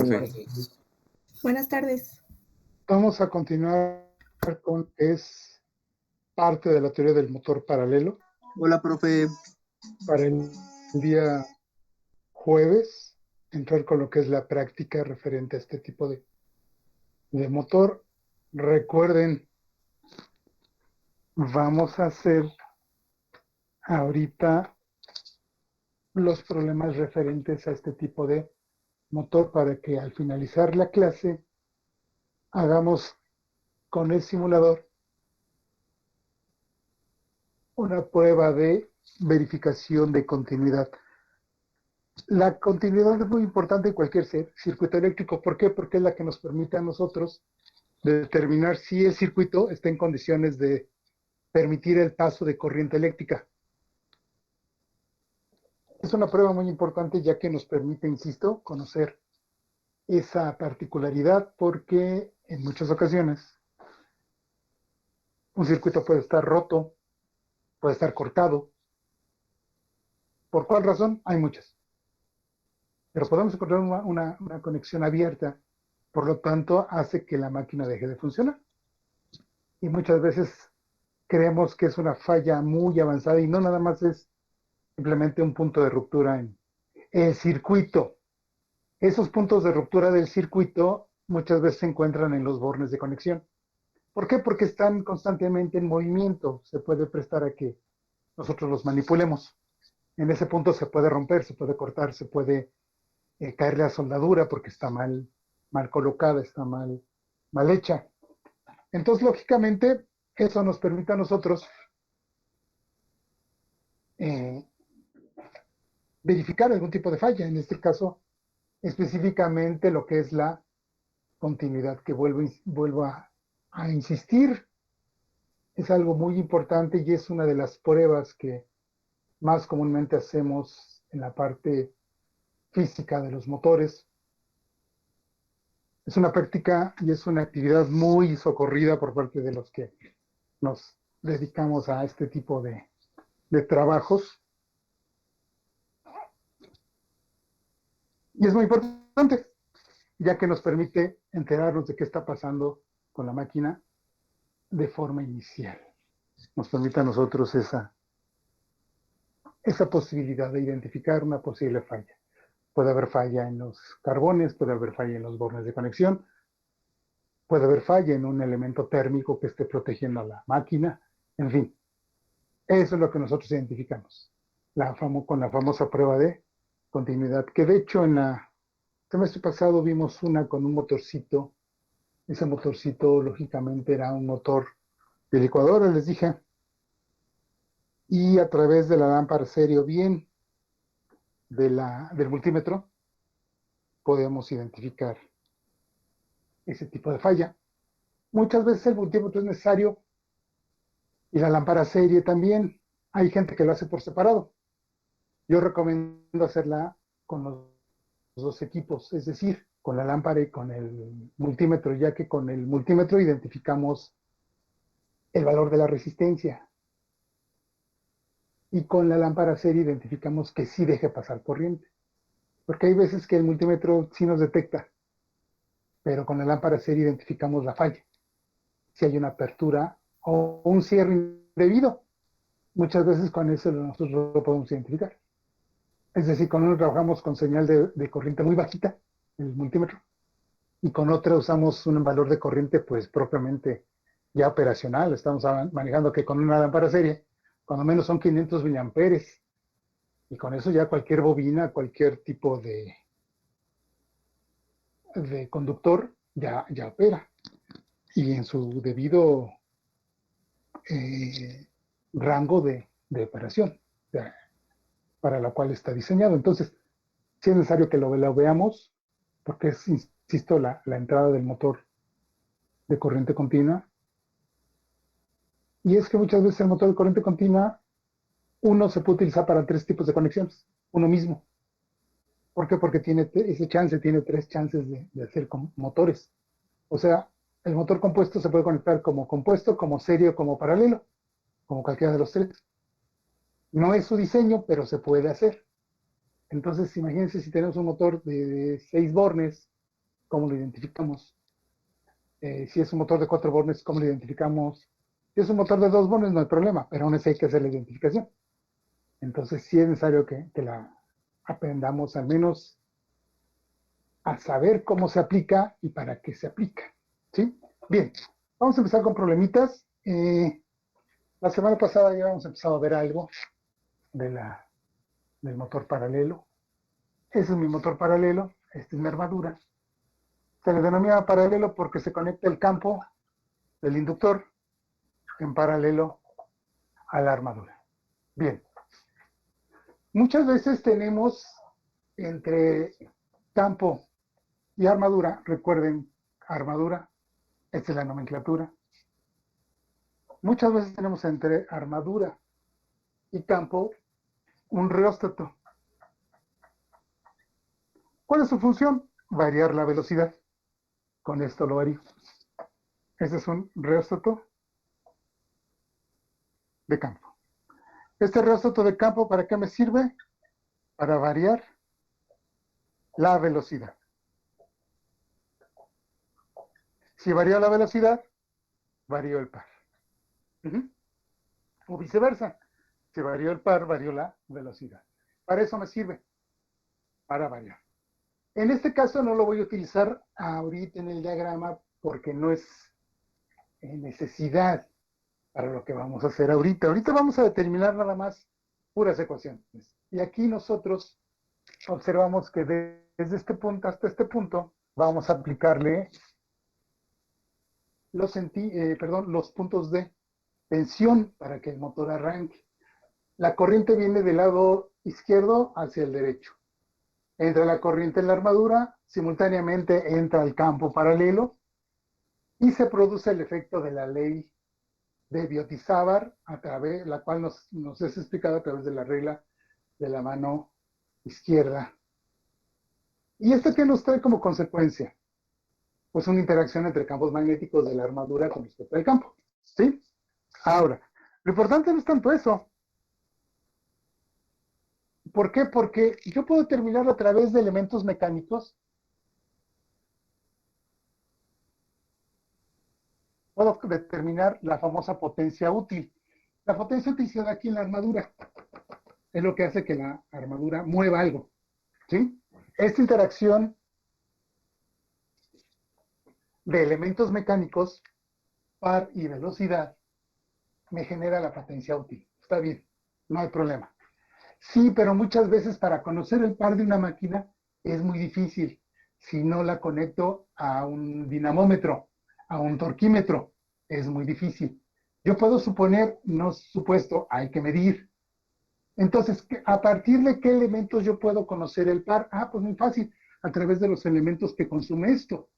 Sí. Buenas tardes. Vamos a continuar con es parte de la teoría del motor paralelo. Hola, profe. Para el día jueves, entrar con lo que es la práctica referente a este tipo de motor. Recuerden, vamos a hacer ahorita los problemas referentes a este tipo de motor para que al finalizar la clase hagamos con el simulador una prueba de verificación de continuidad. La continuidad es muy importante en cualquier circuito eléctrico. ¿Por qué? Porque es la que nos permite a nosotros determinar si el circuito está en condiciones de permitir el paso de corriente eléctrica. Es una prueba muy importante ya que nos permite, insisto, conocer esa particularidad porque en muchas ocasiones un circuito puede estar roto, puede estar cortado. ¿Por cuál razón? Hay muchas. Pero podemos encontrar una conexión abierta, por lo tanto hace que la máquina deje de funcionar. Y muchas veces creemos que es una falla muy avanzada y no nada más es simplemente un punto de ruptura en el circuito. Esos puntos de ruptura del circuito muchas veces se encuentran en los bornes de conexión. ¿Por qué? Porque están constantemente en movimiento. Se puede prestar a que nosotros los manipulemos. En ese punto se puede romper, se puede cortar, se puede caer la soldadura porque está mal colocada, está mal hecha. Entonces, lógicamente, eso nos permite a nosotros verificar algún tipo de falla. En este caso, específicamente lo que es la continuidad, que vuelvo a insistir, es algo muy importante y es una de las pruebas que más comúnmente hacemos en la parte física de los motores. Es una práctica y es una actividad muy socorrida por parte de los que nos dedicamos a este tipo de trabajos. Y es muy importante, ya que nos permite enterarnos de qué está pasando con la máquina de forma inicial. Nos permite a nosotros esa posibilidad de identificar una posible falla. Puede haber falla en los carbones, puede haber falla en los bornes de conexión, puede haber falla en un elemento térmico que esté protegiendo a la máquina, en fin. Eso es lo que nosotros identificamos con la famosa prueba de continuidad, que de hecho en el semestre pasado vimos una con un motorcito. Ese motorcito lógicamente era un motor de licuadora, les dije, y a través de la lámpara serie o bien del multímetro podemos identificar ese tipo de falla. Muchas veces el multímetro es necesario y la lámpara serie también. Hay gente que lo hace por separado. Yo recomiendo hacerla con los dos equipos, es decir, con la lámpara y con el multímetro, ya que con el multímetro identificamos el valor de la resistencia y con la lámpara serie identificamos que sí deje pasar corriente. Porque hay veces que el multímetro sí nos detecta, pero con la lámpara serie identificamos la falla. Si hay una apertura o un cierre indebido, muchas veces con eso nosotros lo podemos identificar. Es decir, con uno trabajamos con señal de corriente muy bajita, el multímetro, y con otra usamos un valor de corriente pues propiamente ya operacional. Estamos manejando que con una lámpara serie, cuando menos son 500 miliamperes, y con eso ya cualquier bobina, cualquier tipo de conductor ya opera, y en su debido rango de operación para la cual está diseñado. Entonces, sí es necesario que lo veamos, porque es, insisto, la entrada del motor de corriente continua. Y es que muchas veces el motor de corriente continua, uno se puede utilizar para 3 tipos de conexiones, uno mismo. ¿Por qué? Porque tiene ese chance, tiene 3 chances de hacer motores. O sea, el motor compuesto se puede conectar como compuesto, como serie o como paralelo, como cualquiera de los 3. No es su diseño, pero se puede hacer. Entonces, imagínense si tenemos un motor de 6 bornes ¿cómo lo identificamos? Si es un motor de 4 bornes, ¿cómo lo identificamos? Si es un motor de 2 bornes, no hay problema, pero aún así hay que hacer la identificación. Entonces sí es necesario que la aprendamos al menos a saber cómo se aplica y para qué se aplica. ¿Sí? Bien, vamos a empezar con problemitas. La semana pasada ya hemos empezado a ver algo de del motor paralelo. Ese es mi motor paralelo, esta es mi armadura. Se le denomina paralelo porque se conecta el campo del inductor en paralelo a la armadura. Bien, muchas veces tenemos entre campo y armadura, recuerden, armadura, esta es la nomenclatura. Muchas veces tenemos entre armadura y campo un reóstato. ¿Cuál es su función? Variar la velocidad. Con esto lo varío. Este es un reóstato de campo. Este reóstato de campo, ¿para qué me sirve? Para variar la velocidad. Si varía la velocidad, varío el par. O viceversa. Si varió el par, varió la velocidad. Para eso me sirve, para variar. En este caso no lo voy a utilizar ahorita en el diagrama porque no es necesidad para lo que vamos a hacer ahorita. Ahorita vamos a determinar nada más puras ecuaciones. Y aquí nosotros observamos que desde este punto hasta este punto vamos a aplicarle los puntos de tensión para que el motor arranque. La corriente viene del lado izquierdo hacia el derecho. Entra la corriente en la armadura, simultáneamente entra el campo paralelo y se produce el efecto de la ley de Biot-Savart, a través la cual nos es explicado a través de la regla de la mano izquierda. ¿Y esto qué nos trae como consecuencia? Pues una interacción entre campos magnéticos de la armadura con respecto al campo. ¿Sí? Ahora, lo importante no es tanto eso. ¿Por qué? Porque yo puedo determinarlo a través de elementos mecánicos. Puedo determinar la famosa potencia útil. La potencia útil se da aquí en la armadura. Es lo que hace que la armadura mueva algo. ¿Sí? Esta interacción de elementos mecánicos, par y velocidad, me genera la potencia útil. Está bien, no hay problema. Sí, pero muchas veces para conocer el par de una máquina es muy difícil si no la conecto a un dinamómetro, a un torquímetro. Es muy difícil. Yo puedo suponer, no supuesto, hay que medir. Entonces, ¿a partir de qué elementos yo puedo conocer el par? Ah, pues muy fácil, a través de los elementos que consume esto.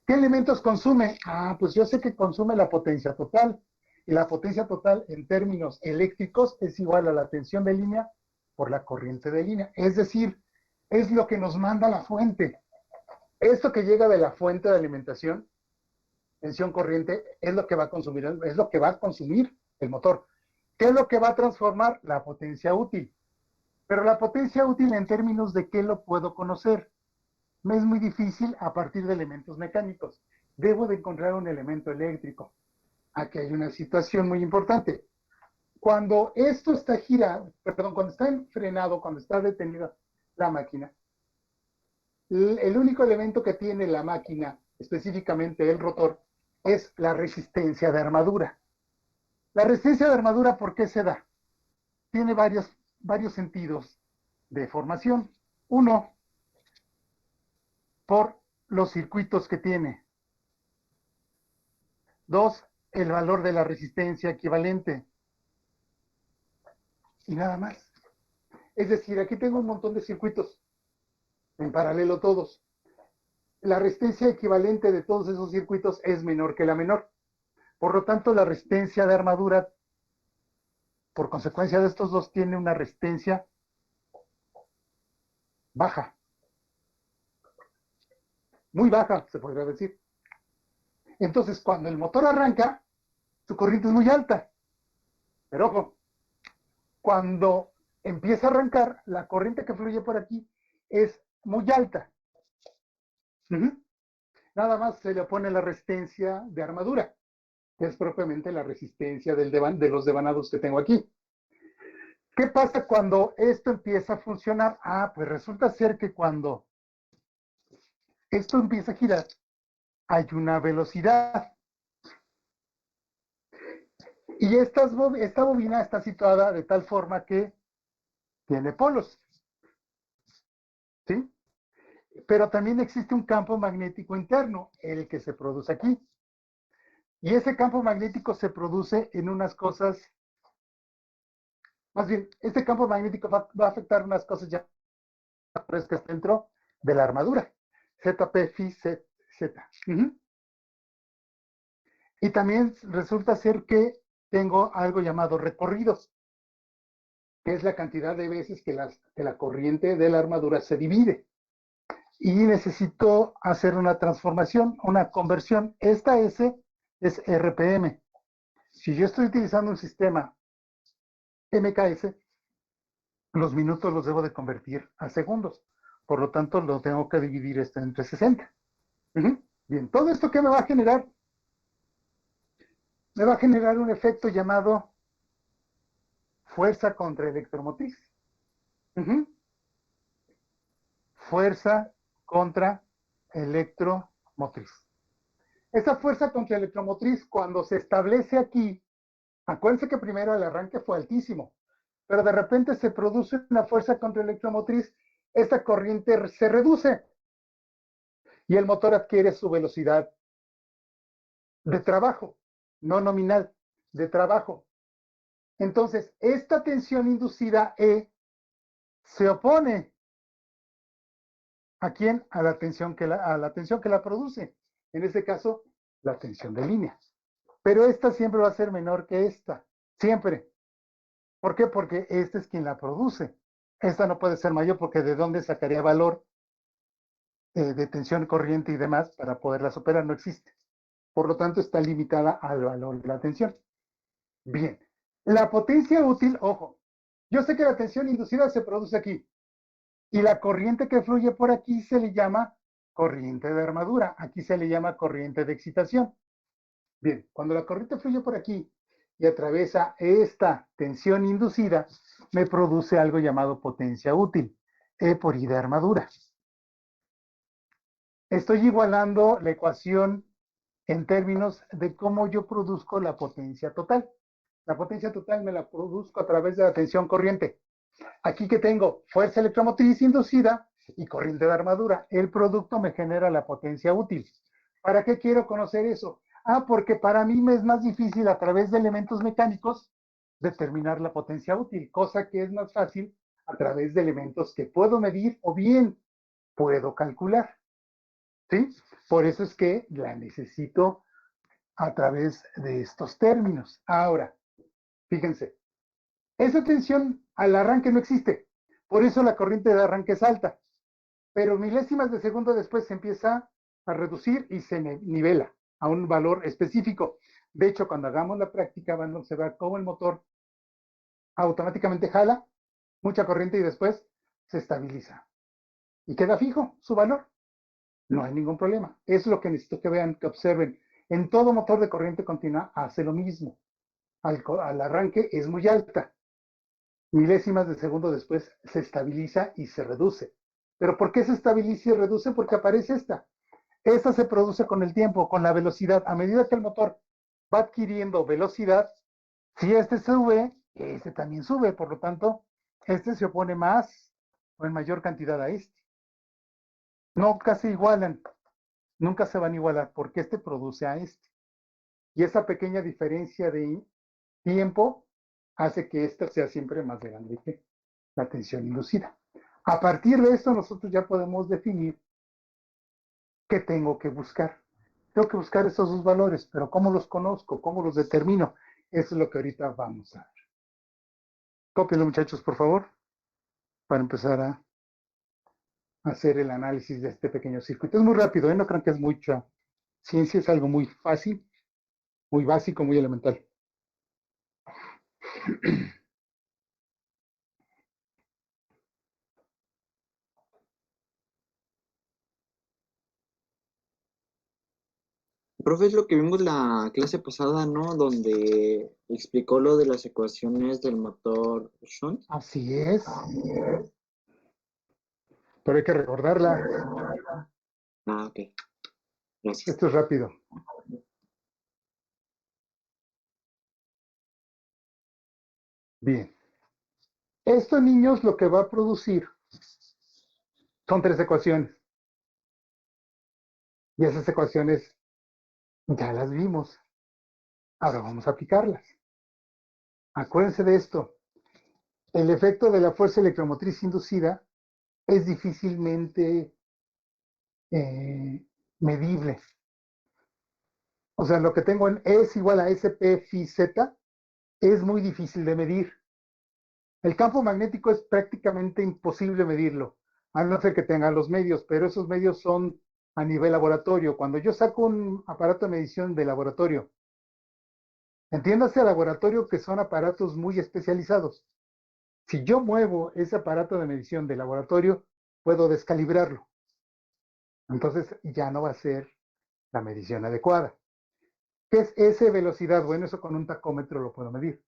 ¿Qué elementos consume? Ah, pues yo sé que consume la potencia total. Y la potencia total en términos eléctricos es igual a la tensión de línea por la corriente de línea. Es decir, es lo que nos manda la fuente. Esto que llega de la fuente de alimentación, tensión corriente, es lo que va a consumir, es lo que va a consumir el motor. ¿Qué es lo que va a transformar? La potencia útil. Pero la potencia útil en términos de qué lo puedo conocer. Me es muy difícil a partir de elementos mecánicos. Debo de encontrar un elemento eléctrico. Aquí hay una situación muy importante. Cuando esto está girado, perdón, cuando está frenado, cuando está detenida la máquina, el único elemento que tiene la máquina, específicamente el rotor, es la resistencia de armadura. La resistencia de armadura, ¿por qué se da? Tiene varios sentidos de formación. Uno, por los circuitos que tiene. Dos, el valor de la resistencia equivalente. Y nada más. Es decir, aquí tengo un montón de circuitos, en paralelo todos. La resistencia equivalente de todos esos circuitos es menor que la menor. Por lo tanto, la resistencia de armadura, por consecuencia de estos dos, tiene una resistencia baja. Muy baja, se podría decir. Entonces, cuando el motor arranca, su corriente es muy alta. Pero ojo, cuando empieza a arrancar, la corriente que fluye por aquí es muy alta. nada más se le pone la resistencia de armadura, que es propiamente la resistencia de los devanados que tengo aquí. ¿Qué pasa cuando esto empieza a funcionar? Pues resulta ser que cuando esto empieza a girar, hay una velocidad. Y esta bobina está situada de tal forma que tiene polos, ¿sí? Pero también existe un campo magnético interno, el que se produce aquí. Y ese campo magnético se produce en unas cosas, más bien, este campo magnético va a afectar unas cosas ya que está dentro de la armadura. ZP, Phi, Z. Y también resulta ser que tengo algo llamado recorridos, que es la cantidad de veces que la corriente de la armadura se divide. Y necesito hacer una transformación, una conversión. Esta S es RPM. Si yo estoy utilizando un sistema MKS, los minutos los debo de convertir a segundos. Por lo tanto, lo tengo que dividir esto entre 60. Bien, todo esto que me va a generar un efecto llamado fuerza contra electromotriz. Fuerza contra electromotriz. Esa fuerza contra electromotriz, cuando se establece aquí, acuérdense que primero el arranque fue altísimo, pero de repente se produce una fuerza contra electromotriz, esta corriente se reduce y el motor adquiere su velocidad de trabajo, no nominal, de trabajo. Entonces, esta tensión inducida E se opone ¿a quién? A la tensión que la produce. En este caso, la tensión de línea. Pero esta siempre va a ser menor que esta. Siempre. ¿Por qué? Porque esta es quien la produce. Esta no puede ser mayor porque ¿de dónde sacaría valor de tensión corriente y demás para poderla superar? No existe. Por lo tanto, está limitada al valor de la tensión. Bien. La potencia útil, ojo, yo sé que la tensión inducida se produce aquí. Y la corriente que fluye por aquí se le llama corriente de armadura. Aquí se le llama corriente de excitación. Bien, cuando la corriente fluye por aquí y atraviesa esta tensión inducida, me produce algo llamado potencia útil, E por I de armadura. Estoy igualando la ecuación en términos de cómo yo produzco la potencia total. La potencia total me la produzco a través de la tensión corriente. Aquí que tengo fuerza electromotriz inducida y corriente de armadura. El producto me genera la potencia útil. ¿Para qué quiero conocer eso? Porque para mí me es más difícil a través de elementos mecánicos determinar la potencia útil, cosa que es más fácil a través de elementos que puedo medir o bien puedo calcular. ¿Sí? Por eso es que la necesito a través de estos términos. Ahora, fíjense, esa tensión al arranque no existe. Por eso la corriente de arranque es alta. Pero milésimas de segundo después se empieza a reducir y se nivela a un valor específico. De hecho, cuando hagamos la práctica van a observar cómo el motor automáticamente jala mucha corriente y después se estabiliza. Y queda fijo su valor. No hay ningún problema. Es lo que necesito que vean, que observen. En todo motor de corriente continua hace lo mismo. Al arranque es muy alta. Milésimas de segundo después se estabiliza y se reduce. ¿Pero por qué se estabiliza y reduce? Porque aparece esta. Esta se produce con el tiempo, con la velocidad. A medida que el motor va adquiriendo velocidad, si este sube, este también sube. Por lo tanto, este se opone más o en mayor cantidad a este. Nunca se igualan, nunca se van a igualar porque este produce a este. Y esa pequeña diferencia de tiempo hace que esta sea siempre más grande que la tensión inducida. A partir de esto nosotros ya podemos definir qué tengo que buscar. Tengo que buscar esos dos valores, pero ¿cómo los conozco? ¿Cómo los determino? Eso es lo que ahorita vamos a ver. Cópienlo, muchachos, por favor, para empezar a hacer el análisis de este pequeño circuito. Es muy rápido, ¿eh? No crean que es mucha ciencia, es algo muy fácil, muy básico, muy elemental. profe, es lo que vimos la clase pasada, ¿no? Donde explicó lo de las ecuaciones del motor Shunt. Así es. Pero hay que recordarla. Ah, ok. Gracias. Esto es rápido. Bien. Esto, niños, lo que va a producir son 3 ecuaciones. Y esas ecuaciones ya las vimos. Ahora vamos a aplicarlas. Acuérdense de esto. El efecto de la fuerza electromotriz inducida es difícilmente medible. O sea, lo que tengo en E es igual a SP phi Z es muy difícil de medir. El campo magnético es prácticamente imposible medirlo, a no ser que tenga los medios, pero esos medios son a nivel laboratorio. Cuando yo saco un aparato de medición de laboratorio, entiéndase laboratorio que son aparatos muy especializados. Si yo muevo ese aparato de medición de laboratorio, puedo descalibrarlo. Entonces ya no va a ser la medición adecuada. ¿Qué es S velocidad? Bueno, eso con un tacómetro lo puedo medir.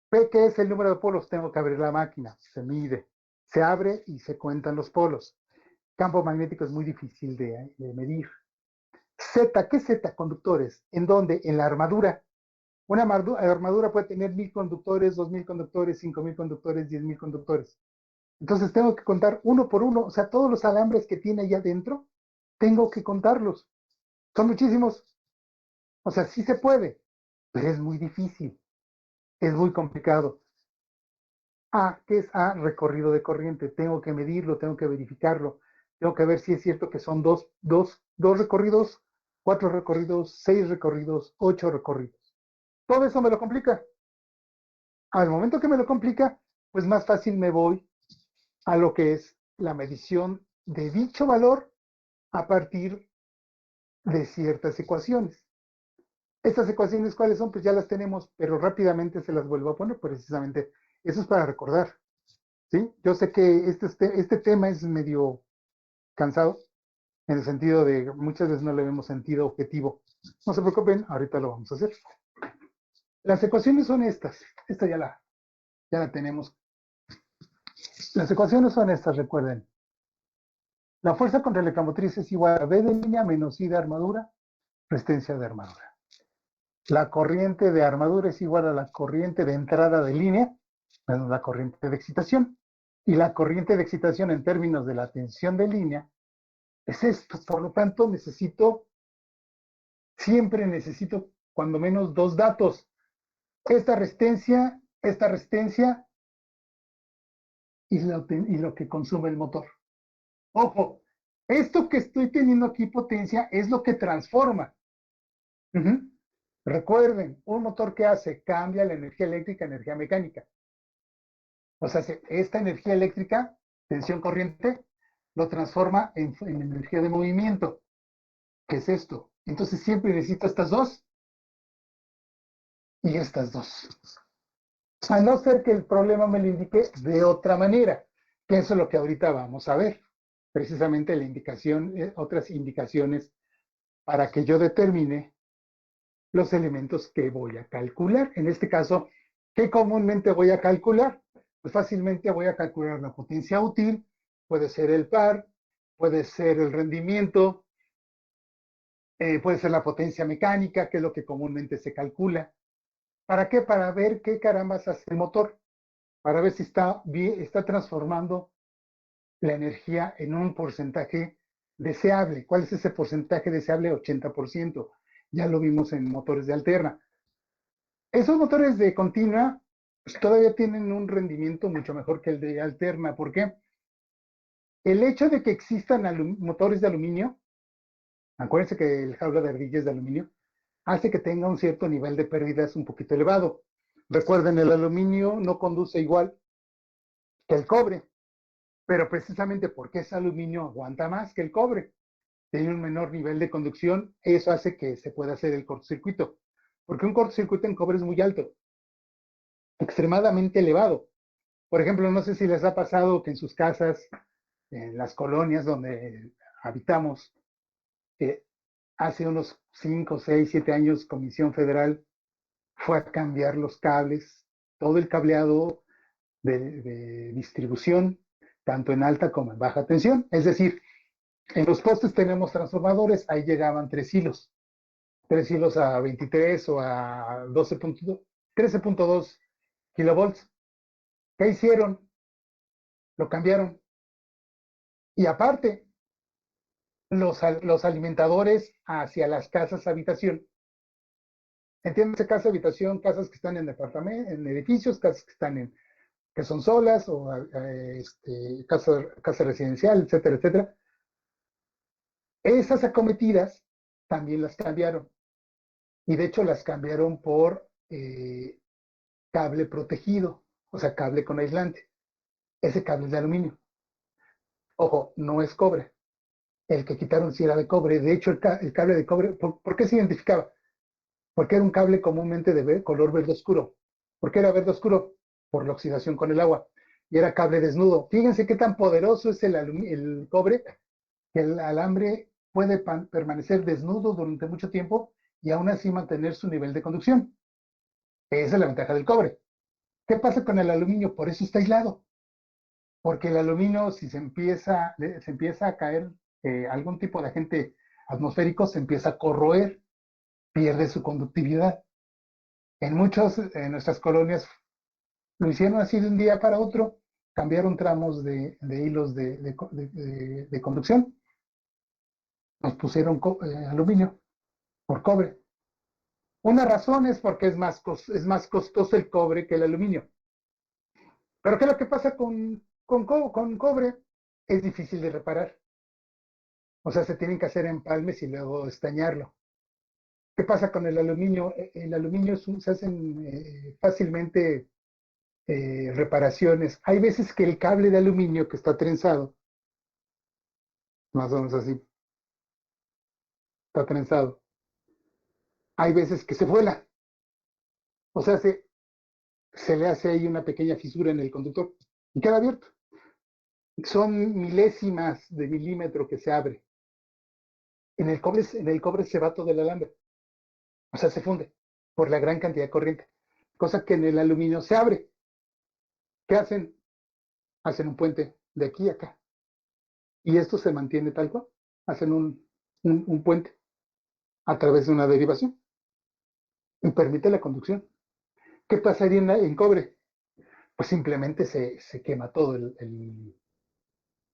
P, ¿qué es el número de polos? Tengo que abrir la máquina, se mide, se abre y se cuentan los polos. Campo magnético es muy difícil de medir. Z, ¿qué es Z? Conductores. ¿En dónde? En la armadura. Una armadura puede tener 1000 conductores, 2000 conductores, 5000 conductores, 10,000 conductores. Entonces tengo que contar uno por uno, o sea, todos los alambres que tiene allá adentro, tengo que contarlos. Son muchísimos. O sea, sí se puede, pero es muy difícil, es muy complicado. A, ¿qué es A? Recorrido de corriente. Tengo que medirlo, tengo que verificarlo. Tengo que ver si es cierto que son dos recorridos, 4 recorridos, 6 recorridos, 8 recorridos. Todo eso me lo complica. Al momento que me lo complica, pues más fácil me voy a lo que es la medición de dicho valor a partir de ciertas ecuaciones. Estas ecuaciones, ¿cuáles son? Pues ya las tenemos, pero rápidamente se las vuelvo a poner precisamente. Eso es para recordar. ¿Sí? Yo sé que este tema es medio cansado, en el sentido de muchas veces no le vemos sentido objetivo. No se preocupen, ahorita lo vamos a hacer. Las ecuaciones son estas. Esta ya la tenemos. Las ecuaciones son estas, recuerden. La fuerza contra la electromotriz es igual a B de línea menos I de armadura, resistencia de armadura. La corriente de armadura es igual a la corriente de entrada de línea menos la corriente de excitación. Y la corriente de excitación en términos de la tensión de línea es esto. Por lo tanto, siempre necesito cuando menos 2 datos. Esta resistencia y lo que consume el motor. Ojo, esto que estoy teniendo aquí potencia es lo que transforma. Recuerden, un motor que hace cambia la energía eléctrica a energía mecánica. O sea, esta energía eléctrica, tensión corriente, lo transforma en energía de movimiento. ¿Qué es esto? Entonces siempre necesito estas dos y estas dos. A no ser que el problema me lo indique de otra manera, que eso es lo que ahorita vamos a ver. Precisamente la indicación, otras indicaciones para que yo determine los elementos que voy a calcular. En este caso, ¿qué comúnmente voy a calcular? Pues fácilmente voy a calcular la potencia útil, puede ser el par, puede ser el rendimiento, puede ser la potencia mecánica, que es lo que comúnmente se calcula. ¿Para qué? Para ver qué carambas hace el motor, para ver si está transformando la energía en un porcentaje deseable. ¿Cuál es ese porcentaje deseable? 80%. Ya lo vimos en motores de alterna. Esos motores de continua pues, todavía tienen un rendimiento mucho mejor que el de alterna. ¿Por qué? El hecho de que existan motores de aluminio, acuérdense que el jaula de ardilla es de aluminio, hace que tenga un cierto nivel de pérdidas un poquito elevado. Recuerden, el aluminio no conduce igual que el cobre, pero precisamente porque es aluminio aguanta más que el cobre. Tiene un menor nivel de conducción, eso hace que se pueda hacer el cortocircuito, porque un cortocircuito en cobre es muy alto, extremadamente elevado. Por ejemplo, no sé si les ha pasado que en sus casas, en las colonias donde habitamos, hace unos 5, 6, 7 años, Comisión Federal fue a cambiar los cables, todo el cableado de distribución, tanto en alta como en baja tensión. Es decir, en los postes tenemos transformadores, ahí llegaban 3 hilos a 23 o a 13.2 kilovolts. ¿Qué hicieron? Lo cambiaron. Y aparte, los alimentadores hacia las casas habitación. Entiéndase casa habitación, casas que están en departamentos, en edificios, casas que están que son solas, o casa residencial, etcétera, etcétera. Esas acometidas también las cambiaron. Y de hecho las cambiaron por cable protegido, o sea, cable con aislante. Ese cable es de aluminio. Ojo, no es cobre. El que quitaron sí era de cobre. De hecho, el cable de cobre, ¿por qué se identificaba? Porque era un cable comúnmente de color verde oscuro. ¿Por qué era verde oscuro? Por la oxidación con el agua. Y era cable desnudo. Fíjense qué tan poderoso es el cobre, que el alambre puede permanecer desnudo durante mucho tiempo y aún así mantener su nivel de conducción. Esa es la ventaja del cobre. ¿Qué pasa con el aluminio? Por eso está aislado. Porque el aluminio, si se empieza a caer algún tipo de agente atmosférico, se empieza a corroer, pierde su conductividad. En nuestras colonias lo hicieron así de un día para otro, cambiaron tramos de hilos de conducción, nos pusieron aluminio por cobre. Una razón es porque es más costoso el cobre que el aluminio. Pero ¿qué es lo que pasa con cobre? Es difícil de reparar. O sea, se tienen que hacer empalmes y luego estañarlo. ¿Qué pasa con el aluminio? El aluminio se hacen fácilmente reparaciones. Hay veces que el cable de aluminio que está trenzado, más o menos así, está trenzado. Hay veces que se vuela. O sea, se le hace ahí una pequeña fisura en el conductor y queda abierto. Son milésimas de milímetro que se abre. En el cobre se va todo el alambre. O sea, se funde por la gran cantidad de corriente. Cosa que en el aluminio se abre. ¿Qué hacen? Hacen un puente de aquí a acá. Y esto se mantiene tal cual. Hacen un puente a través de una derivación y permite la conducción. ¿Qué pasaría en cobre? Pues simplemente se quema todo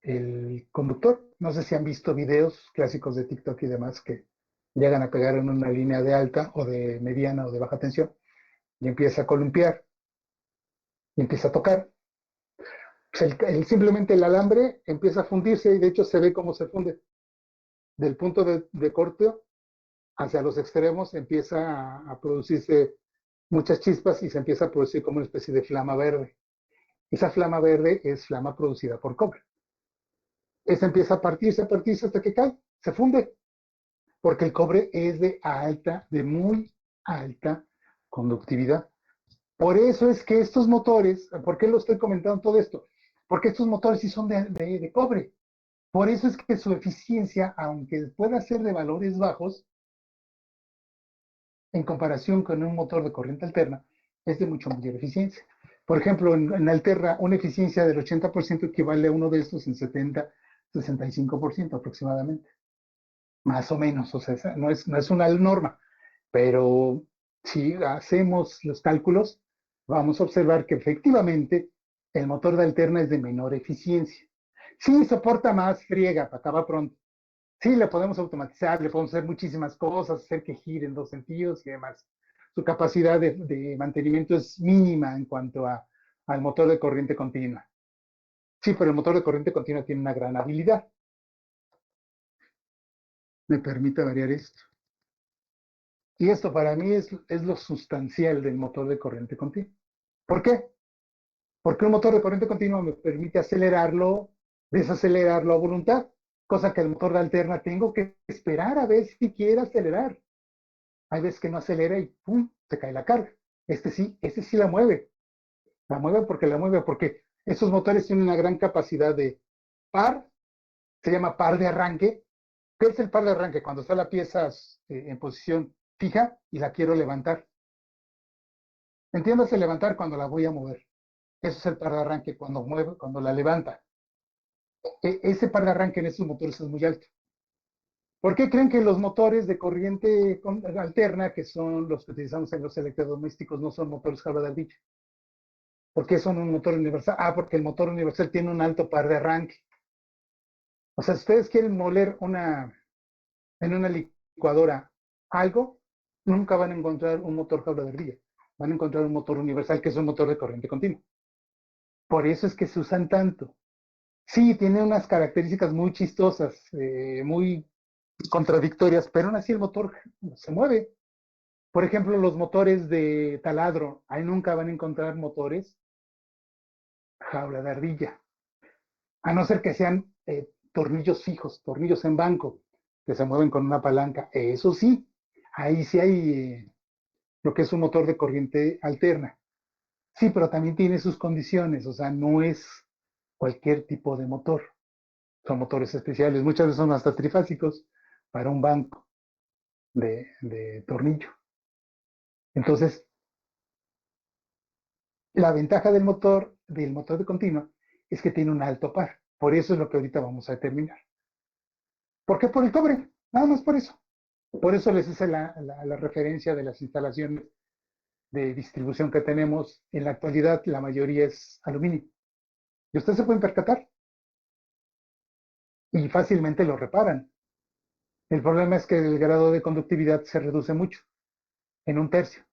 el conductor. No sé si han visto videos clásicos de TikTok y demás que llegan a pegar en una línea de alta o de mediana o de baja tensión y empieza a columpiar y empieza a tocar. Pues simplemente el alambre empieza a fundirse y de hecho se ve cómo se funde. Del punto de corte hacia los extremos empieza a producirse muchas chispas y se empieza a producir como una especie de flama verde. Esa flama verde es flama producida por cobre. Esa empieza a partirse hasta que cae, se funde, porque el cobre es de muy alta conductividad. Por eso es que estos motores, ¿por qué lo estoy comentando todo esto? Porque estos motores sí son de cobre. Por eso es que su eficiencia, aunque pueda ser de valores bajos, en comparación con un motor de corriente alterna, es de mucho mayor eficiencia. Por ejemplo, en alterna, una eficiencia del 80% equivale a uno de estos en 70, 65% aproximadamente. Más o menos, o sea, no es una norma, pero si hacemos los cálculos, vamos a observar que efectivamente el motor de alterna es de menor eficiencia. Sí, soporta más friega, para acabar pronto. Sí, le podemos automatizar, le podemos hacer muchísimas cosas, hacer que gire en dos sentidos y demás. Su capacidad de mantenimiento es mínima en cuanto al motor de corriente continua. Sí, pero el motor de corriente continua tiene una gran habilidad. Me permite variar esto. Y esto para mí es lo sustancial del motor de corriente continua. ¿Por qué? Porque un motor de corriente continua me permite acelerarlo, desacelerarlo a voluntad, cosa que el motor de alterna tengo que esperar a ver si quiere acelerar. Hay veces que no acelera y ¡pum! Se cae la carga. Este sí la mueve. La mueve porque esos motores tienen una gran capacidad de par, se llama par de arranque, ¿Qué es el par de arranque? Cuando está la pieza en posición fija y la quiero levantar. Entiéndase levantar cuando la voy a mover. Eso es el par de arranque cuando mueve, cuando la levanta. Ese par de arranque en estos motores es muy alto. ¿Por qué creen que los motores de corriente alterna, que son los que utilizamos en los electrodomésticos, no son motores jaula de ardilla? ¿Por qué son un motor universal? Ah, porque el motor universal tiene un alto par de arranque. O sea, si ustedes quieren moler en una licuadora algo, nunca van a encontrar un motor jaula de ardilla. Van a encontrar un motor universal, que es un motor de corriente continua. Por eso es que se usan tanto. Sí, tiene unas características muy chistosas, muy contradictorias, pero aún así el motor se mueve. Por ejemplo, los motores de taladro, ahí nunca van a encontrar motores jaula de ardilla, a no ser que sean tornillos fijos, tornillos en banco, que se mueven con una palanca. Eso sí, ahí sí hay lo que es un motor de corriente alterna. Sí, pero también tiene sus condiciones, o sea, no es cualquier tipo de motor. Son motores especiales, muchas veces son hasta trifásicos para un banco de tornillo. Entonces, la ventaja del motor de continua, es que tiene un alto par. Por eso es lo que ahorita vamos a determinar. ¿Por qué por el cobre? Nada más por eso. Por eso les hice la referencia de las instalaciones de distribución que tenemos. En la actualidad, la mayoría es aluminio. Y ustedes se pueden percatar y fácilmente lo reparan. El problema es que el grado de conductividad se reduce mucho, en un tercio.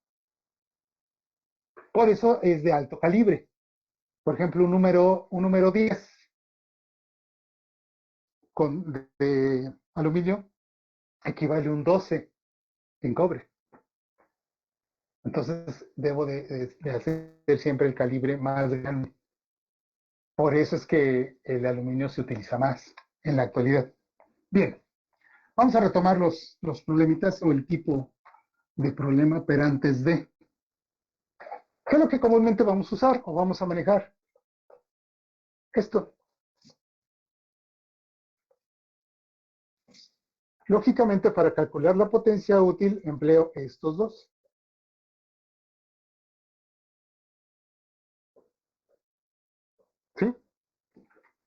Por eso es de alto calibre. Por ejemplo, un número 10 de aluminio equivale a un 12 en cobre. Entonces debo de hacer siempre el calibre más grande. Por eso es que el aluminio se utiliza más en la actualidad. Bien, vamos a retomar los problemitas o el tipo de problema, pero antes de. ¿Qué es lo que comúnmente vamos a usar o vamos a manejar? Esto. Lógicamente, para calcular la potencia útil, empleo estos dos. ¿Sí?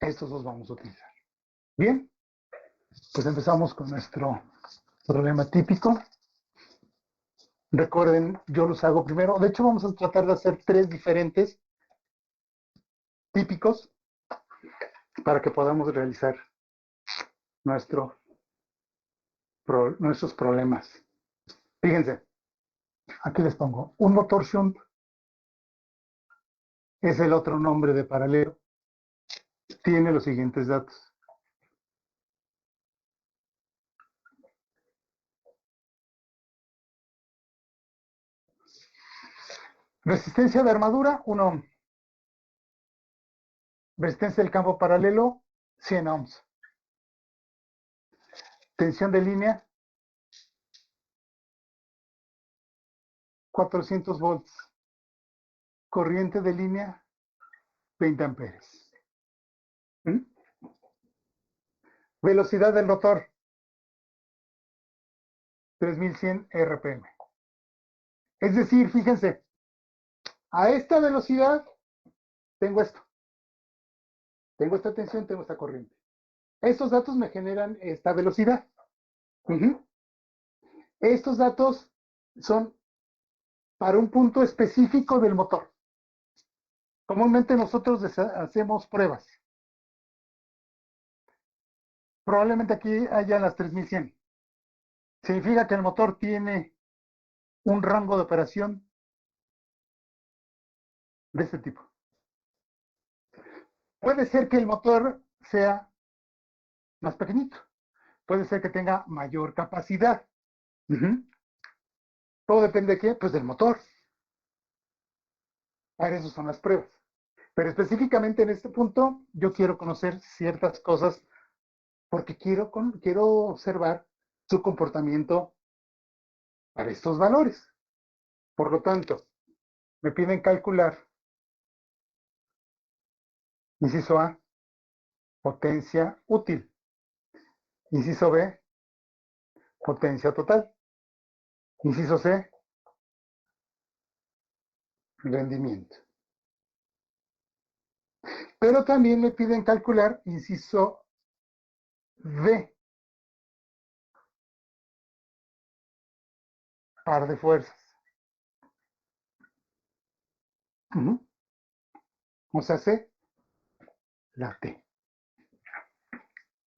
Estos dos vamos a utilizar. Bien, pues empezamos con nuestro problema típico. Recuerden, yo los hago primero. De hecho, vamos a tratar de hacer 3 diferentes típicos para que podamos realizar nuestros problemas. Fíjense, aquí les pongo un motor shunt, es el otro nombre de paralelo. Tiene los siguientes datos. Resistencia de armadura, 1 ohm. Resistencia del campo paralelo, 100 ohms. Tensión de línea, 400 volts. Corriente de línea, 20 amperes. Velocidad del rotor, 3100 RPM. Es decir, fíjense, a esta velocidad tengo esto. Tengo esta tensión, tengo esta corriente. Estos datos me generan esta velocidad. Estos datos son para un punto específico del motor. Comúnmente nosotros hacemos pruebas. Probablemente aquí haya las 3100. Significa que el motor tiene un rango de operación de este tipo. Puede ser que el motor sea más pequeñito. Puede ser que tenga mayor capacidad. Todo depende de qué, pues del motor. Para eso son las pruebas. Pero específicamente en este punto, yo quiero conocer ciertas cosas porque quiero observar su comportamiento para estos valores. Por lo tanto, me piden calcular, inciso A, potencia útil. Inciso B, potencia total. Inciso C, rendimiento. Pero también me piden calcular, inciso D, par de fuerzas. O sea, C, la T.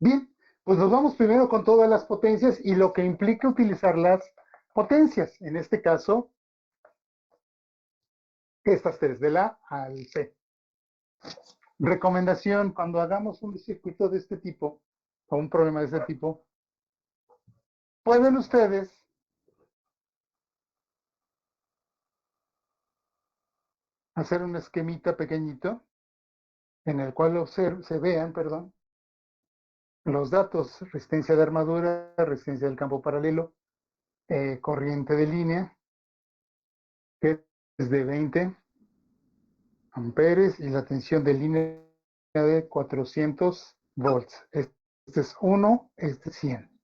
Bien, pues nos vamos primero con todas las potencias y lo que implica utilizar las potencias. En este caso, estas tres, de la A al C. Recomendación, cuando hagamos un circuito de este tipo, o un problema de este tipo, pueden ustedes hacer un esquemita pequeñito en el cual se vean, los datos: resistencia de armadura, resistencia del campo paralelo, corriente de línea, que es de 20 amperes, y la tensión de línea de 400 volts. Este es 1, este es 100.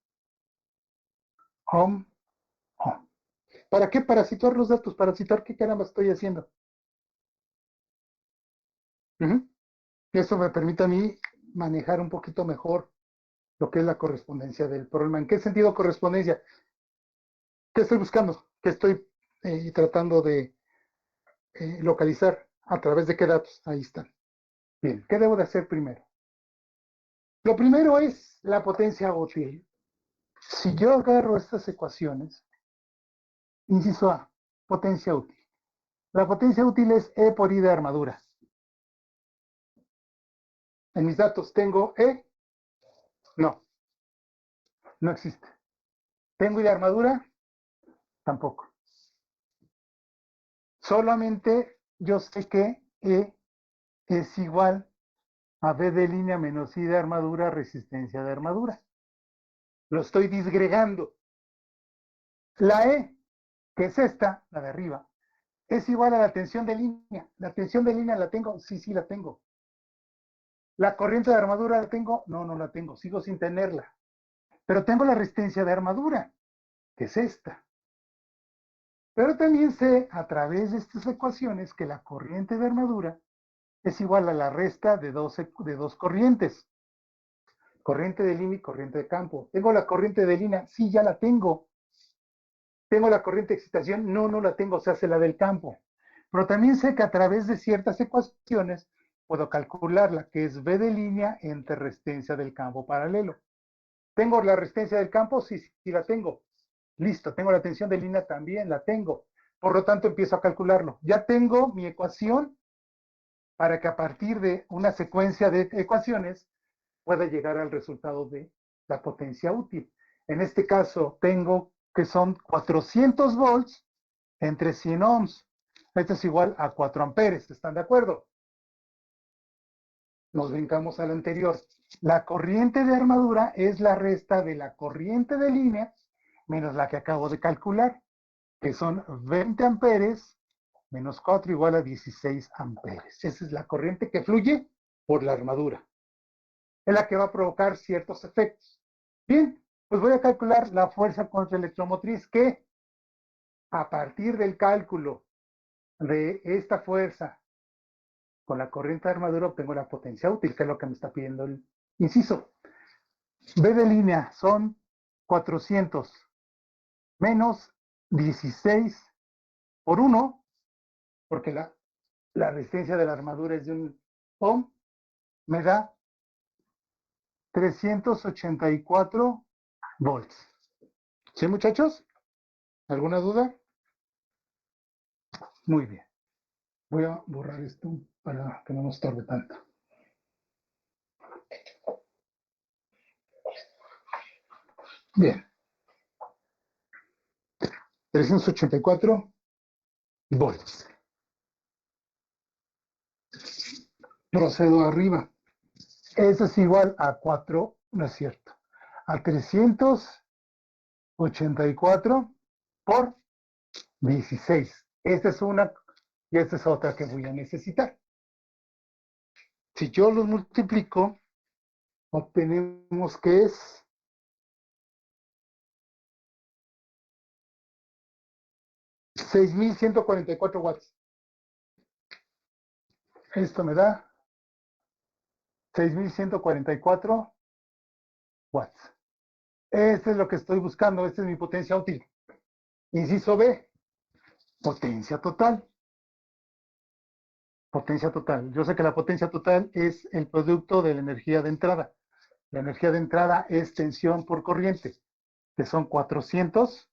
Ohm, ohm. ¿Para qué? Para situar los datos, para situar qué caramba estoy haciendo. Eso me permite a mí manejar un poquito mejor lo que es la correspondencia del problema. ¿En qué sentido correspondencia? ¿Qué estoy buscando? ¿Qué estoy tratando de localizar? ¿A través de qué datos? Ahí están. Bien, ¿qué debo de hacer primero? Lo primero es la potencia útil. Si yo agarro estas ecuaciones, inciso A, potencia útil. La potencia útil es E por I de armadura. En mis datos tengo E, no, no existe. ¿Tengo I de armadura? Tampoco. Solamente yo sé que E es igual a B de línea menos I de armadura, resistencia de armadura. Lo estoy disgregando. La E, que es esta, la de arriba, es igual a la tensión de línea. ¿La tensión de línea la tengo? Sí, sí la tengo. ¿La corriente de armadura la tengo? No, no la tengo. Sigo sin tenerla. Pero tengo la resistencia de armadura, que es esta. Pero también sé, a través de estas ecuaciones, que la corriente de armadura es igual a la resta de dos corrientes. Corriente de línea y corriente de campo. ¿Tengo la corriente de línea? Sí, ya la tengo. ¿Tengo la corriente de excitación? No, no la tengo, se hace la del campo. Pero también sé que a través de ciertas ecuaciones puedo calcular la que es B de línea entre resistencia del campo paralelo. ¿Tengo la resistencia del campo? Sí, sí la tengo. Listo, tengo la tensión de línea también, la tengo. Por lo tanto, empiezo a calcularlo. Ya tengo mi ecuación para que a partir de una secuencia de ecuaciones pueda llegar al resultado de la potencia útil. En este caso, tengo que son 400 volts entre 100 ohms. Esto es igual a 4 amperes. ¿Están de acuerdo? Nos brincamos al anterior. La corriente de armadura es la resta de la corriente de línea menos la que acabo de calcular, que son 20 amperes menos 4 igual a 16 amperes. Esa es la corriente que fluye por la armadura. Es la que va a provocar ciertos efectos. Bien, pues voy a calcular la fuerza contra electromotriz, que a partir del cálculo de esta fuerza con la corriente de armadura obtengo la potencia útil, que es lo que me está pidiendo el inciso. B de línea son 400 menos 16 por 1, porque la resistencia de la armadura es de 1 ohm, me da 384 volts. ¿Sí, muchachos? ¿Alguna duda? Muy bien. Voy a borrar esto para que no nos estorbe tanto. Bien. 384 volts. Procedo arriba. Eso es igual a 4, no es cierto, a 384 por 16. Esta es una y esta es otra que voy a necesitar. Si yo los multiplico, obtenemos que es 6,144 watts. Esto me da 6,144 watts. Este es lo que estoy buscando. Esta es mi potencia útil. Inciso B, potencia total. Potencia total. Yo sé que la potencia total es el producto de la energía de entrada. La energía de entrada es tensión por corriente, que son 400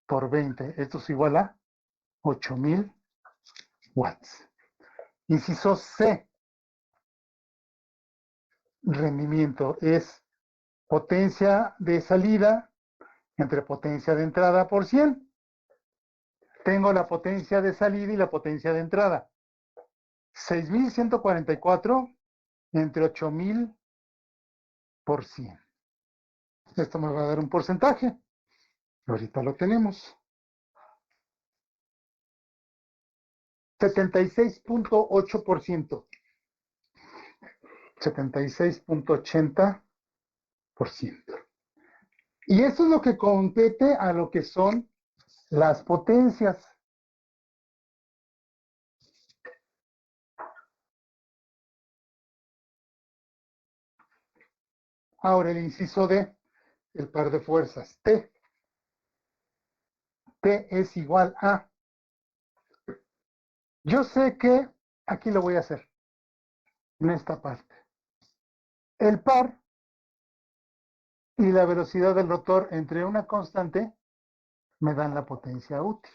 por 20. Esto es igual a 8,000 watts. Inciso C, rendimiento, es potencia de salida entre potencia de entrada por 100. Tengo la potencia de salida y la potencia de entrada. 6,144 entre 8,000 por 100. Esto me va a dar un porcentaje. Ahorita lo tenemos. 76,8%. 76,80%. Y esto es lo que compete a lo que son las potencias. Ahora el inciso D, el par de fuerzas T. T es igual a. Yo sé que aquí lo voy a hacer, en esta parte. El par y la velocidad del rotor entre una constante me dan la potencia útil.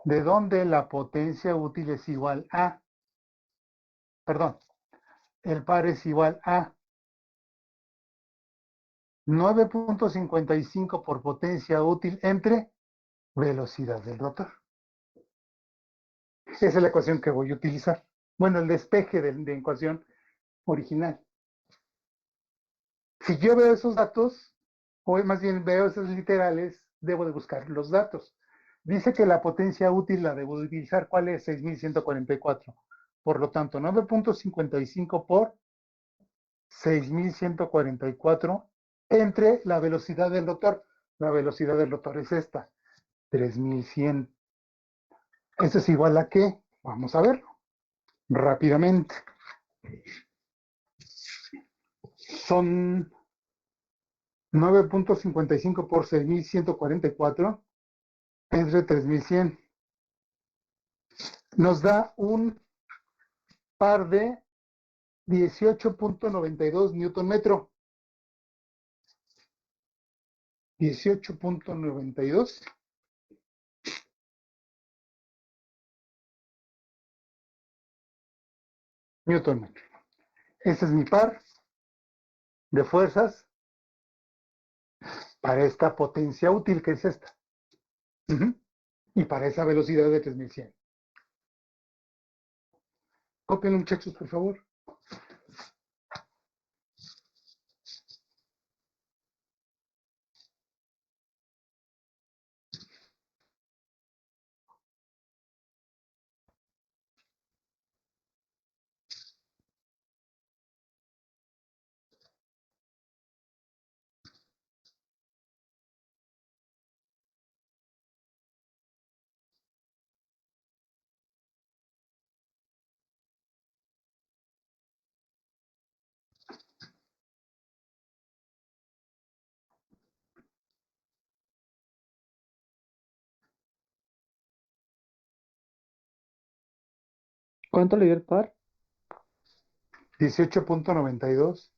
De donde la potencia útil es igual a, perdón, el par es igual a 9,55 por potencia útil entre velocidad del rotor. Esa es la ecuación que voy a utilizar. Bueno, el despeje de ecuación original. Si yo veo esos datos, o más bien veo esos literales, debo de buscar los datos. Dice que la potencia útil la debo de utilizar. ¿Cuál es? 6,144. Por lo tanto, 9,55 por 6,144 entre la velocidad del rotor. La velocidad del rotor es esta, 3,100. Esto es igual a ¿qué? Vamos a verlo rápidamente. Son 9,55 por 6,144 entre 3,100. Nos da un par de 18,92 newton metro. 18,92 newton metro. Ese es mi par de fuerzas para esta potencia útil que es esta. Y para esa velocidad de 3,100. Cópienlo, muchachos, por favor. ¿Cuánto le dio el par? 18,92.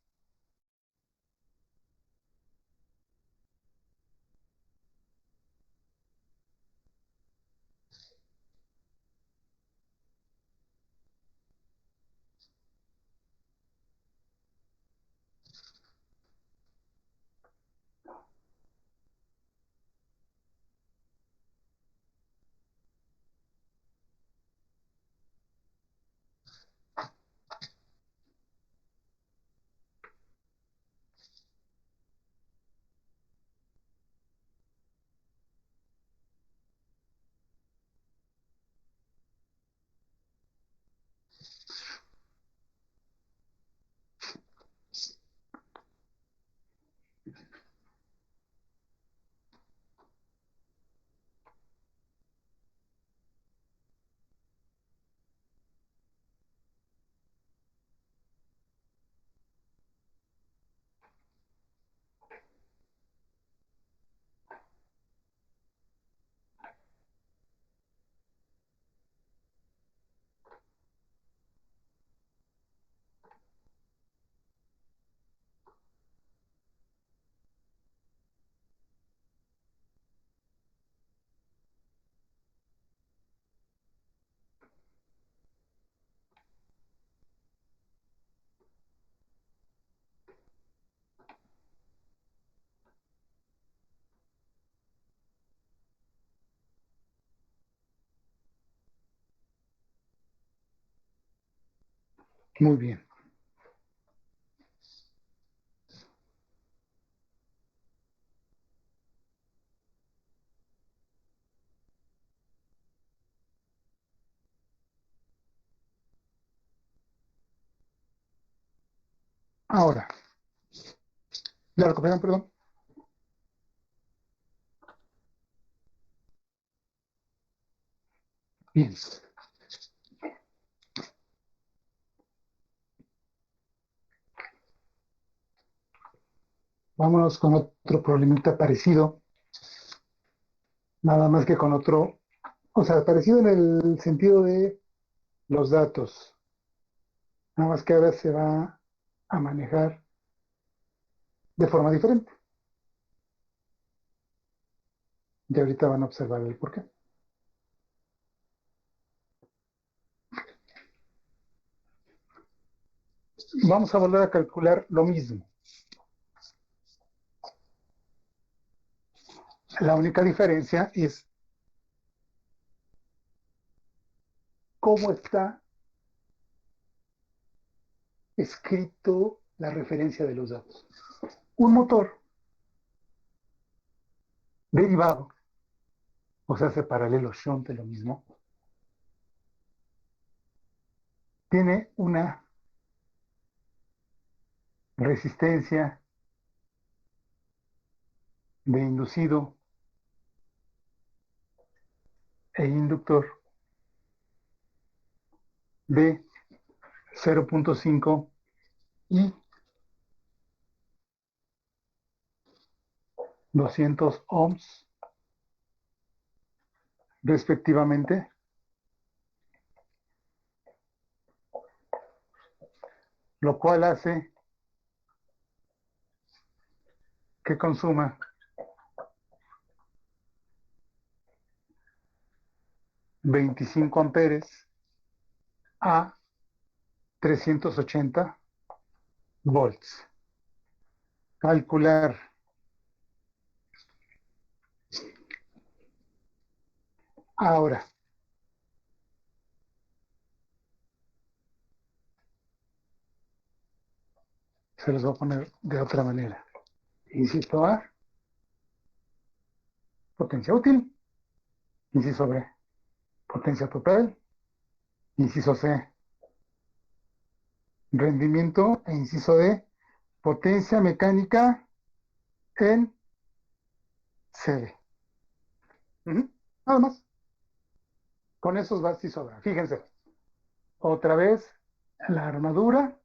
Muy bien. Ahora, ¿la recuperaron, perdón? Bien. Vámonos con otro problemita parecido, nada más que con otro, o sea, parecido en el sentido de los datos, nada más que ahora se va a manejar de forma diferente. Y ahorita van a observar el porqué. Vamos a volver a calcular lo mismo. La única diferencia es cómo está escrito la referencia de los datos. Un motor derivado, o sea, hace paralelo shunt de lo mismo, tiene una resistencia de inducido e inductor de 0.5 y 200 ohms respectivamente, lo cual hace que consuma 25 amperes a 380 volts. Calcular. Ahora, se los voy a poner de otra manera. Inciso A, potencia útil. Inciso B, potencia total. Inciso C, rendimiento. E inciso D, potencia mecánica en CD. Nada más. Con esos va y sobra. Fíjense. Otra vez, la armadura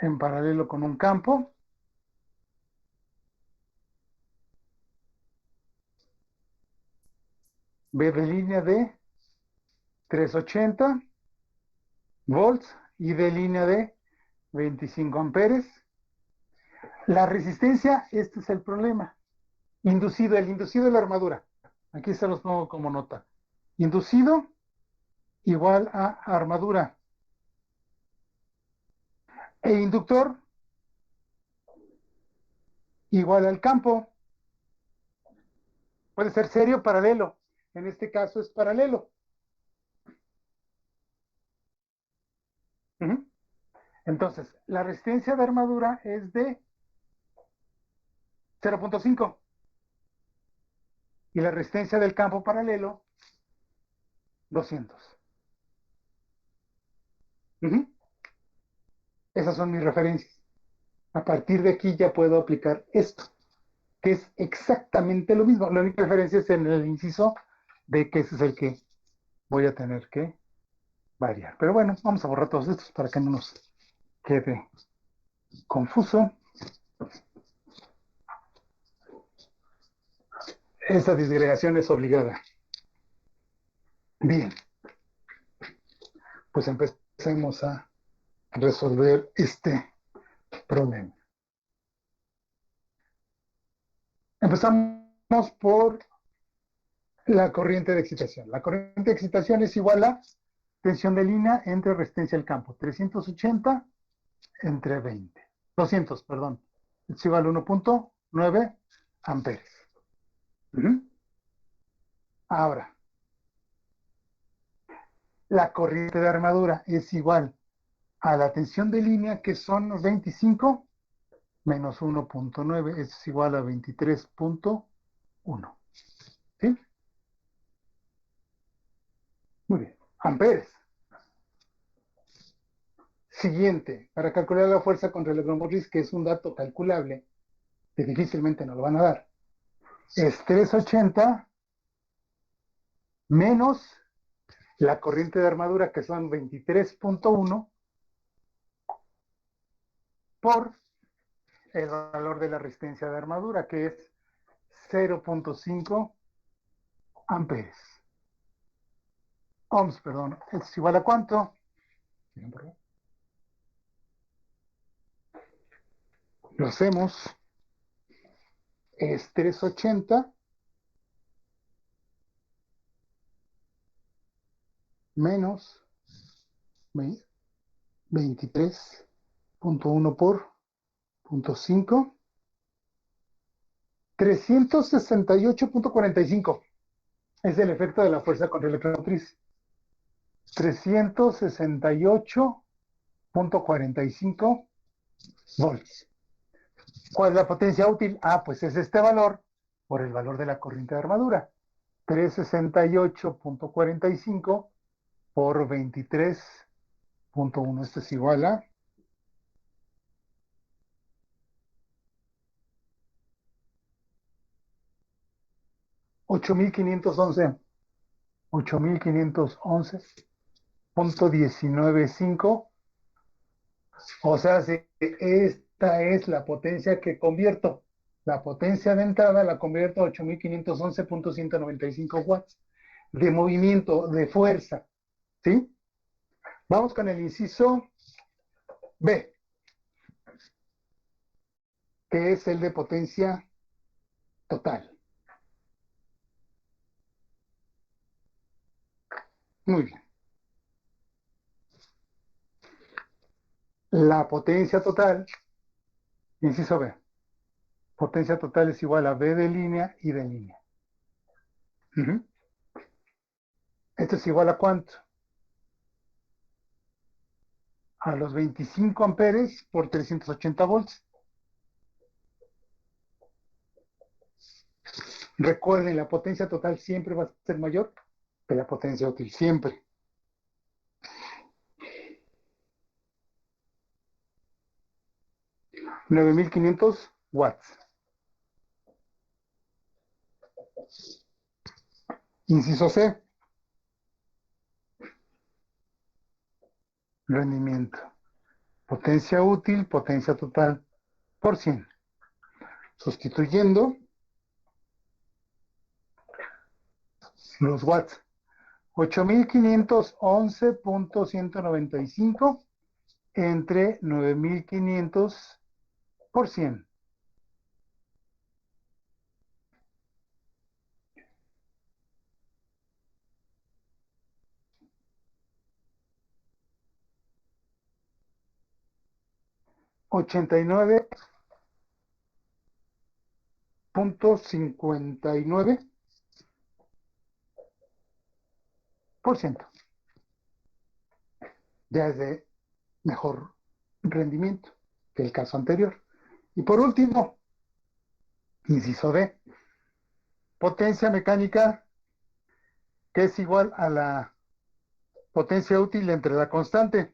en paralelo con un campo. B de línea de 380 volts y de línea de 25 amperes. La resistencia, este es el problema. El inducido de la armadura. Aquí se los pongo como nota. Inducido igual a armadura. E inductor igual al campo. Puede ser serio o paralelo. En este caso es paralelo. Entonces, la resistencia de armadura es de 0.5 y la resistencia del campo paralelo 200. Esas son mis referencias. A partir de aquí ya puedo aplicar esto, que es exactamente lo mismo. La única diferencia es en el inciso de que ese es el que voy a tener que variar. Pero bueno, vamos a borrar todos estos para que no nos quede confuso. Esa disgregación es obligada. Bien, pues empecemos a resolver este problema. Empezamos por la corriente de excitación. La corriente de excitación es igual a tensión de línea entre resistencia del campo. 380 entre 20. 200, perdón. Es igual a 1.9 amperes. Ahora, La corriente de armadura es igual a la tensión de línea, que son 25 menos 1.9, es igual a 23.1. ¿Sí? Muy bien. Amperes. Siguiente, para calcular la fuerza contra el electromotriz, que es un dato calculable, que difícilmente nos lo van a dar, es 380 menos la corriente de armadura, que son 23.1, por el valor de la resistencia de armadura, que es 0.5 amperes. Ohms, perdón. ¿Es igual a cuánto? Lo hacemos. Es 380 menos 23.1 por 0.5. 368.45 es el efecto de la fuerza contra el electromotriz. 368.45 volts. ¿Cuál es la potencia útil? Pues es este valor por el valor de la corriente de armadura. 368.45 por 23.1. Esto es igual a 8.511.195. O sea, si esta es la potencia que convierto. La potencia de entrada la convierto a 8.511.195 watts de movimiento, de fuerza. ¿Sí? Vamos con el inciso B, que es el de potencia total. Muy bien. La potencia total, inciso B, potencia total es igual a B de línea y de línea. Esto es igual a ¿cuánto? A los 25 amperes por 380 volts. Recuerden, la potencia total siempre va a ser mayor que la potencia útil, siempre. $9,500 watts. Inciso C. Rendimiento. Potencia útil, potencia total por 100. Sustituyendo los watts. 8.511.195 entre 9.500 por 100. $89.59. Ya es de mejor rendimiento que el caso anterior. Y por último, inciso D, potencia mecánica, que es igual a la potencia útil entre la constante.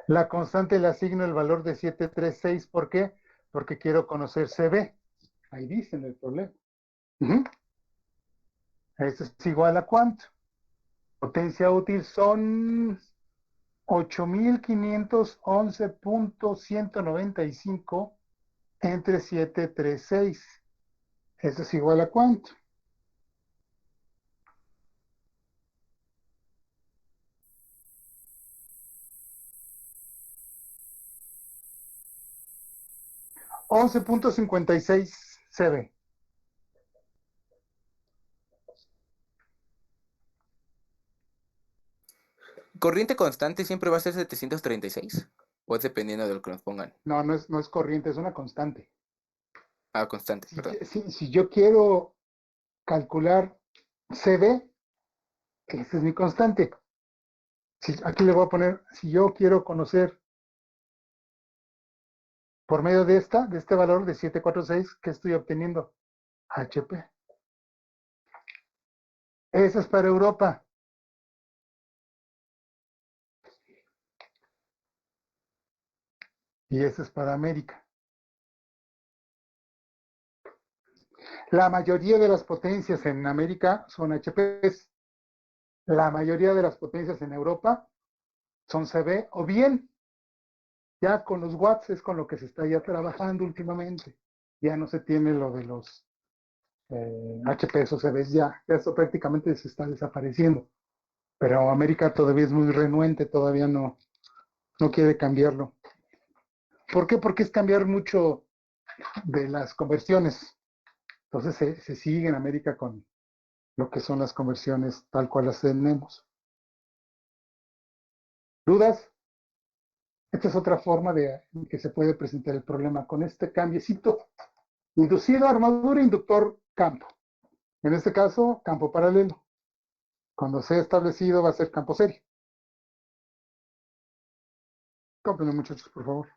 La constante le asigno el valor de 736. ¿Por qué? Porque quiero conocer CB. Ahí dicen el problema. Esto es igual a ¿cuánto? Potencia útil son 8.511.195 entre 736. Esto es igual a ¿cuánto? $11.56 CB. ¿Corriente constante siempre va a ser 736? ¿O es dependiendo de lo que nos pongan? No, no es corriente, es una constante. Constante, perdón. Si yo quiero calcular CB, esa es mi constante. Aquí le voy a poner, si yo quiero conocer por medio de este valor de 746, ¿qué estoy obteniendo? HP. Esa es para Europa. Y esa es para América. La mayoría de las potencias en América son HPs. La mayoría de las potencias en Europa son CB, o bien ya con los watts es con lo que se está ya trabajando últimamente. Ya no se tiene lo de los HPs o CBs, ya eso prácticamente se está desapareciendo. Pero América todavía es muy renuente, todavía no quiere cambiarlo. ¿Por qué? Porque es cambiar mucho de las conversiones. Entonces se sigue en América con lo que son las conversiones tal cual las tenemos. ¿Dudas? Esta es otra forma de que se puede presentar el problema con este cambiecito. Inducido, armadura, inductor, campo. En este caso, campo paralelo. Cuando sea establecido va a ser campo serio. Cómprenlo, muchachos, por favor.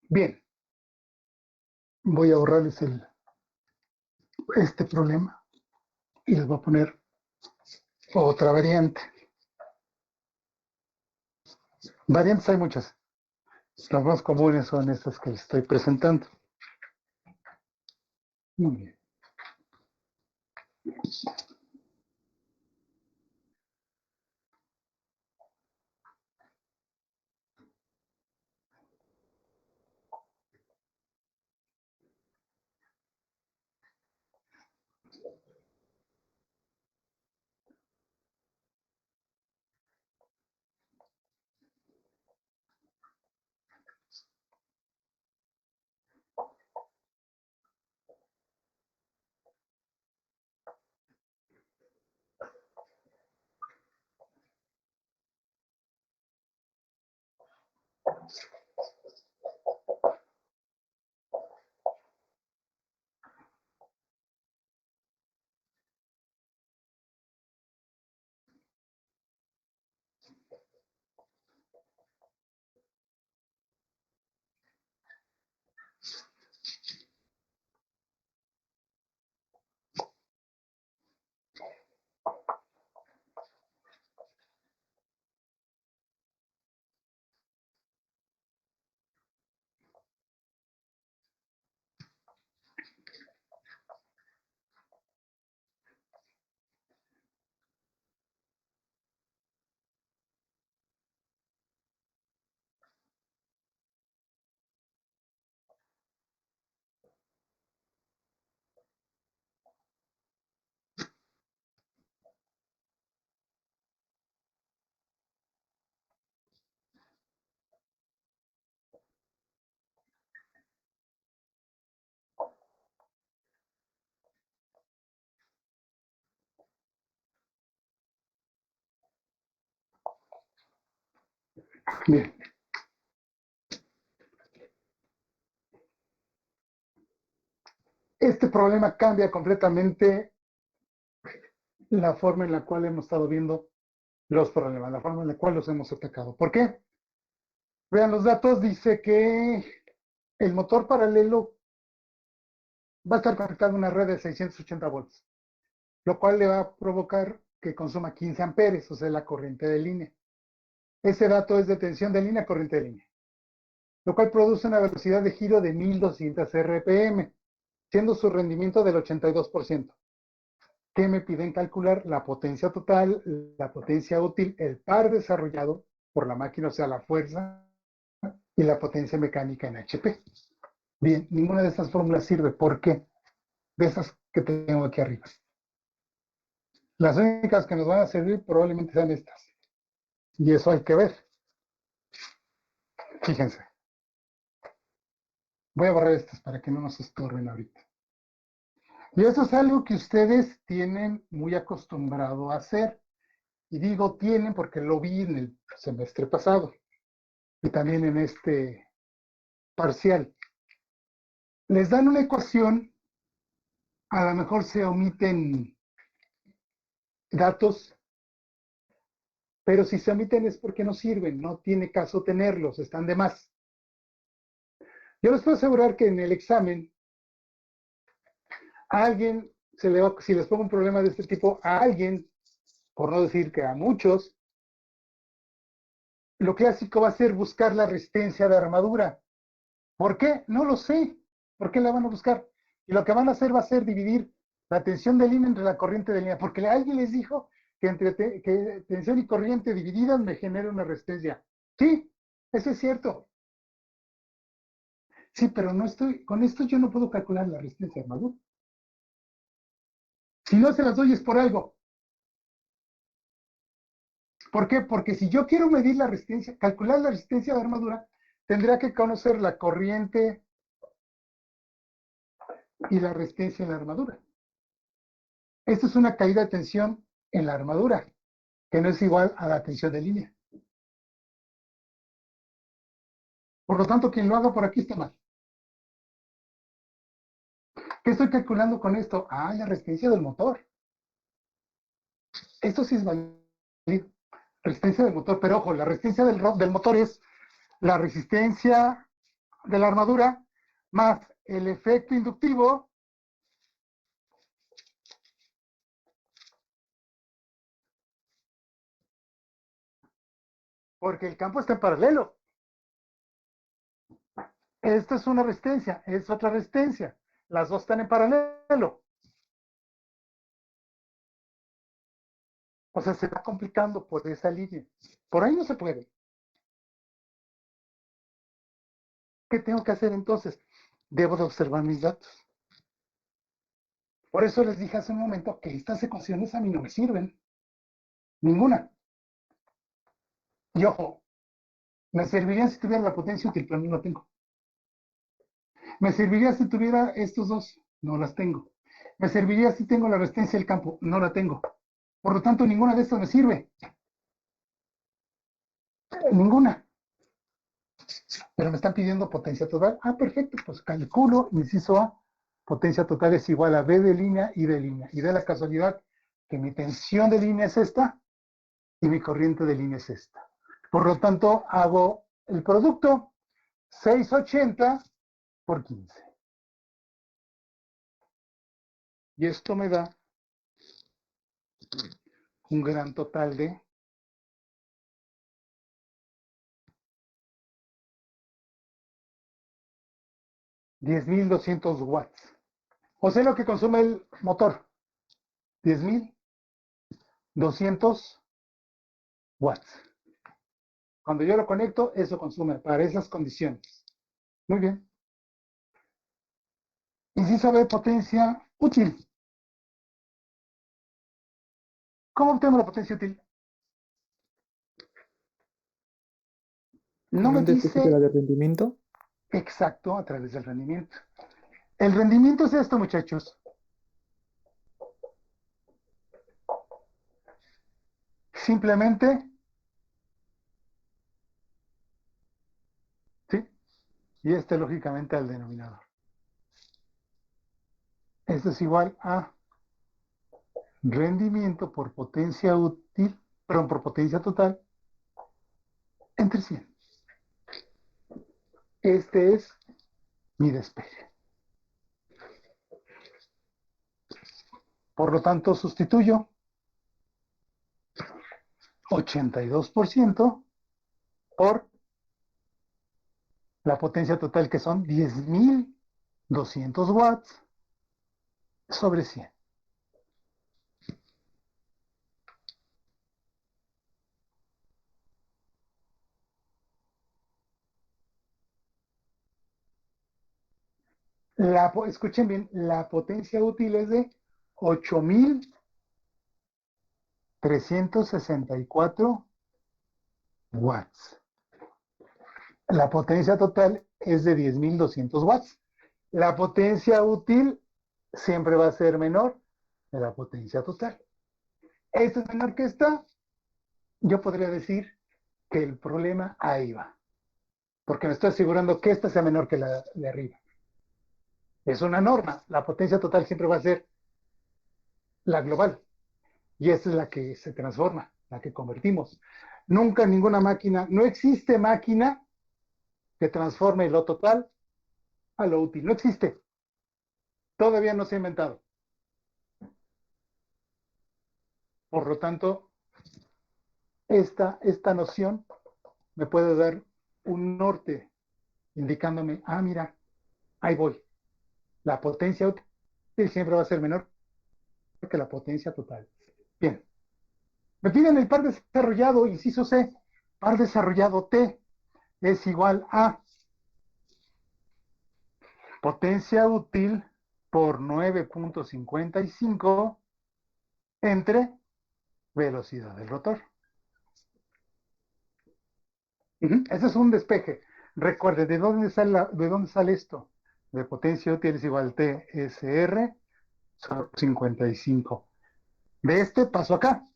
Bien, voy a ahorrarles este problema y les voy a poner otra variante. Variantes hay muchas. Las más comunes son estas que les estoy presentando. Muy bien. Bien. Este problema cambia completamente la forma en la cual hemos estado viendo los problemas, la forma en la cual los hemos atacado. ¿Por qué? Vean los datos, dice que el motor paralelo va a estar conectado a una red de 680 volts, lo cual le va a provocar que consuma 15 amperes, o sea, la corriente de línea. Ese dato es de tensión de línea, corriente de línea. lo cual produce una velocidad de giro de 1200 RPM, siendo su rendimiento del 82%. ¿Qué me piden calcular? La potencia total, la potencia útil, el par desarrollado por la máquina, o sea, la fuerza, y la potencia mecánica en HP. Bien, ninguna de estas fórmulas sirve. ¿Por qué? De esas que tengo aquí arriba. Las únicas que nos van a servir probablemente sean estas. Y eso hay que ver. Fíjense. Voy a borrar estas para que no nos estorben ahorita. Y eso es algo que ustedes tienen muy acostumbrado a hacer. Y digo tienen porque lo vi en el semestre pasado. Y también en este parcial. Les dan una ecuación, a lo mejor se omiten datos, pero si se omiten es porque no sirven, no tiene caso tenerlos, están de más. Yo les puedo asegurar que en el examen a alguien se le va, si les pongo un problema de este tipo, a alguien, por no decir que a muchos, lo clásico va a ser buscar la resistencia de armadura. ¿Por qué? No lo sé. ¿Por qué la van a buscar? Y lo que van a hacer va a ser dividir la tensión de línea entre la corriente de línea, porque alguien les dijo que entre que tensión y corriente divididas me genera una resistencia. Sí, eso es cierto. Sí, pero no estoy, con esto yo no puedo calcular la resistencia de armadura. Si no se las doy es por algo. ¿Por qué? Porque si yo quiero medir la resistencia, calcular la resistencia de armadura, tendría que conocer la corriente y la resistencia en la armadura. Esto es una caída de tensión en la armadura, que no es igual a la tensión de línea. Por lo tanto, quien lo haga por aquí está mal. ¿Qué estoy calculando con esto? Ah, la resistencia del motor. Esto sí es válido. Resistencia del motor, pero ojo, la resistencia del motor es la resistencia de la armadura más el efecto inductivo porque el campo está en paralelo. Esta es una resistencia, es otra resistencia. Las dos están en paralelo. O sea, se va complicando por esa línea. Por ahí no se puede. ¿Qué tengo que hacer entonces? Debo de observar mis datos. Por eso les dije hace un momento que estas ecuaciones a mí no me sirven. Ninguna. Y ojo, me servirían si tuviera la potencia útil, pero no la tengo. Me serviría si tuviera estos dos, no las tengo. Me serviría si tengo la resistencia del campo, no la tengo. Por lo tanto, ninguna de estas me sirve. Ninguna. Pero me están pidiendo potencia total. Ah, perfecto, pues calculo, inciso A, potencia total es igual a B de línea y de línea. Y da la casualidad que mi tensión de línea es esta y mi corriente de línea es esta. Por lo tanto, hago el producto 680 por 15. Y esto me da un gran total de 10.200 watts. O sea, lo que consume el motor, 10.200 watts. Cuando yo lo conecto, eso consume para esas condiciones. Muy bien. Inciso B, potencia útil. ¿Cómo obtengo la potencia útil? No ¿Con me un depósito dice de rendimiento? exacto a través del rendimiento. El rendimiento es esto, muchachos. Simplemente, ¿sí? Y este lógicamente al denominador. Esto es igual a rendimiento por potencia útil, perdón, por potencia total, entre 100. Este es mi despegue. Por lo tanto, sustituyo 82% por la potencia total que son 10.200 watts sobre 100. Escuchen bien, la potencia útil es de 8.364 watts. La potencia total es de 10.200 watts. La potencia útil siempre va a ser menor de la potencia total. Esta es menor que esta. Yo podría decir que el problema ahí va, porque me estoy asegurando que esta sea menor que la de arriba. Es una norma. La potencia total siempre va a ser la global. Y esta es la que se transforma, la que convertimos. Nunca ninguna máquina, no existe máquina que transforme lo total a lo útil. No existe. Todavía no se ha inventado. Por lo tanto, esta noción me puede dar un norte indicándome, mira, ahí voy. La potencia útil siempre va a ser menor que la potencia total. Bien. Me piden el par desarrollado, inciso C, par desarrollado T es igual a potencia útil por 9.55 entre velocidad del rotor. Ese es un despeje. Recuerde, ¿de dónde sale esto? De potencia útil es igual a TSR sobre 55. De este paso acá.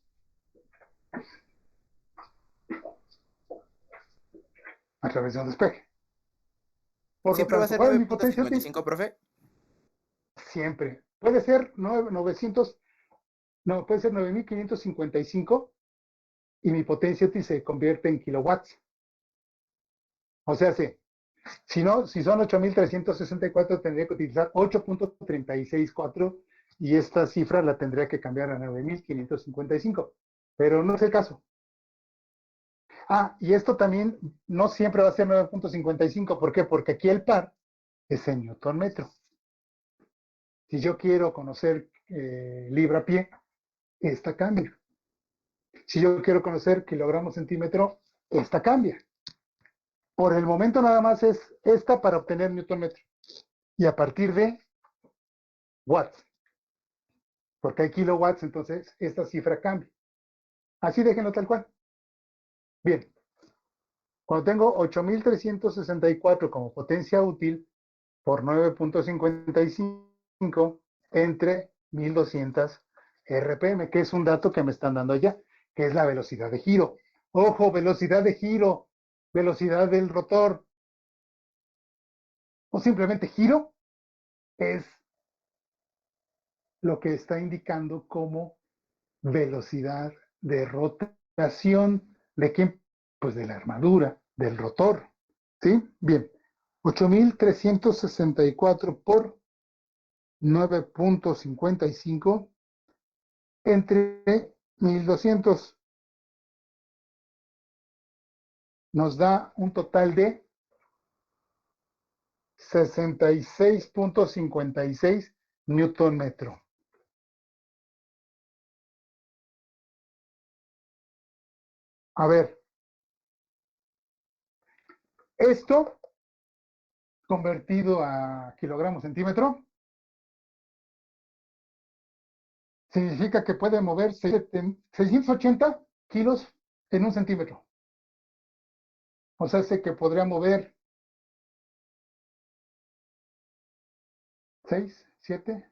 A través de un despeje. Por lo ¿Siempre va a tanto, ser ¿cuál es mi potencia útil? 9.55, profe? Siempre. Puede ser 900, no, puede ser 9.555 y mi potencia útil se convierte en kilowatts. O sea, si son 8.364, tendría que utilizar 8.364 y esta cifra la tendría que cambiar a 9.555. Pero no es el caso. Y esto también no siempre va a ser 9.55. ¿Por qué? Porque aquí el par es en newton metro. Si yo quiero conocer libra-pie, esta cambia. Si yo quiero conocer kilogramo-centímetro, esta cambia. Por el momento nada más es esta para obtener newton metro. Y a partir de watts, porque hay kilowatts, entonces esta cifra cambia. Así déjenlo tal cual. Bien, cuando tengo 8.364 como potencia útil por 9.55 entre 1.200 RPM, que es un dato que me están dando allá, que es la velocidad de giro. Ojo, velocidad de giro, velocidad del rotor, o simplemente giro, es lo que está indicando como velocidad de rotación. ¿De quién? Pues de la armadura, del rotor. ¿Sí? Bien. 8.364 por 9.55 entre 1.200 nos da un total de 66.56 newton metro. A ver, esto convertido a kilogramo centímetro significa que puede mover 680 kilos en un centímetro. O sea, sé que podría mover 6, 7,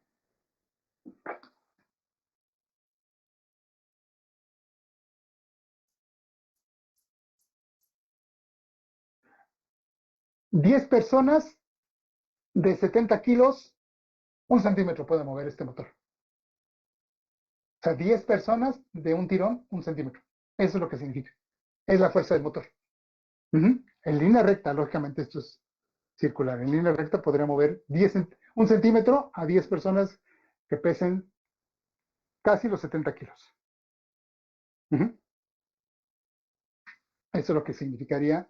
10 personas de 70 kilos, un centímetro puede mover este motor. O sea, 10 personas de un tirón, un centímetro. Eso es lo que significa. Es la fuerza del motor. En línea recta, lógicamente esto es circular. En línea recta podría mover un centímetro a 10 personas que pesen casi los 70 kilos. Eso es lo que significaría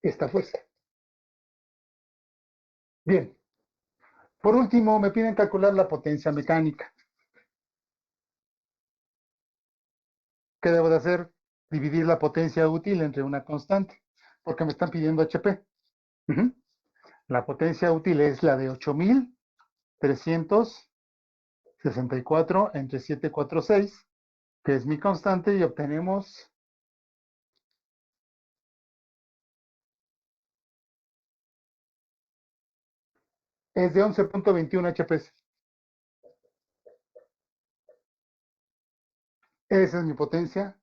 esta fuerza. Bien. Por último, me piden calcular la potencia mecánica. ¿Qué debo de hacer? Dividir la potencia útil entre una constante, porque me están pidiendo HP. Ujú. La potencia útil es la de 8364 entre 746, que es mi constante, y obtenemos es de 11.21 HPs. Esa es mi potencia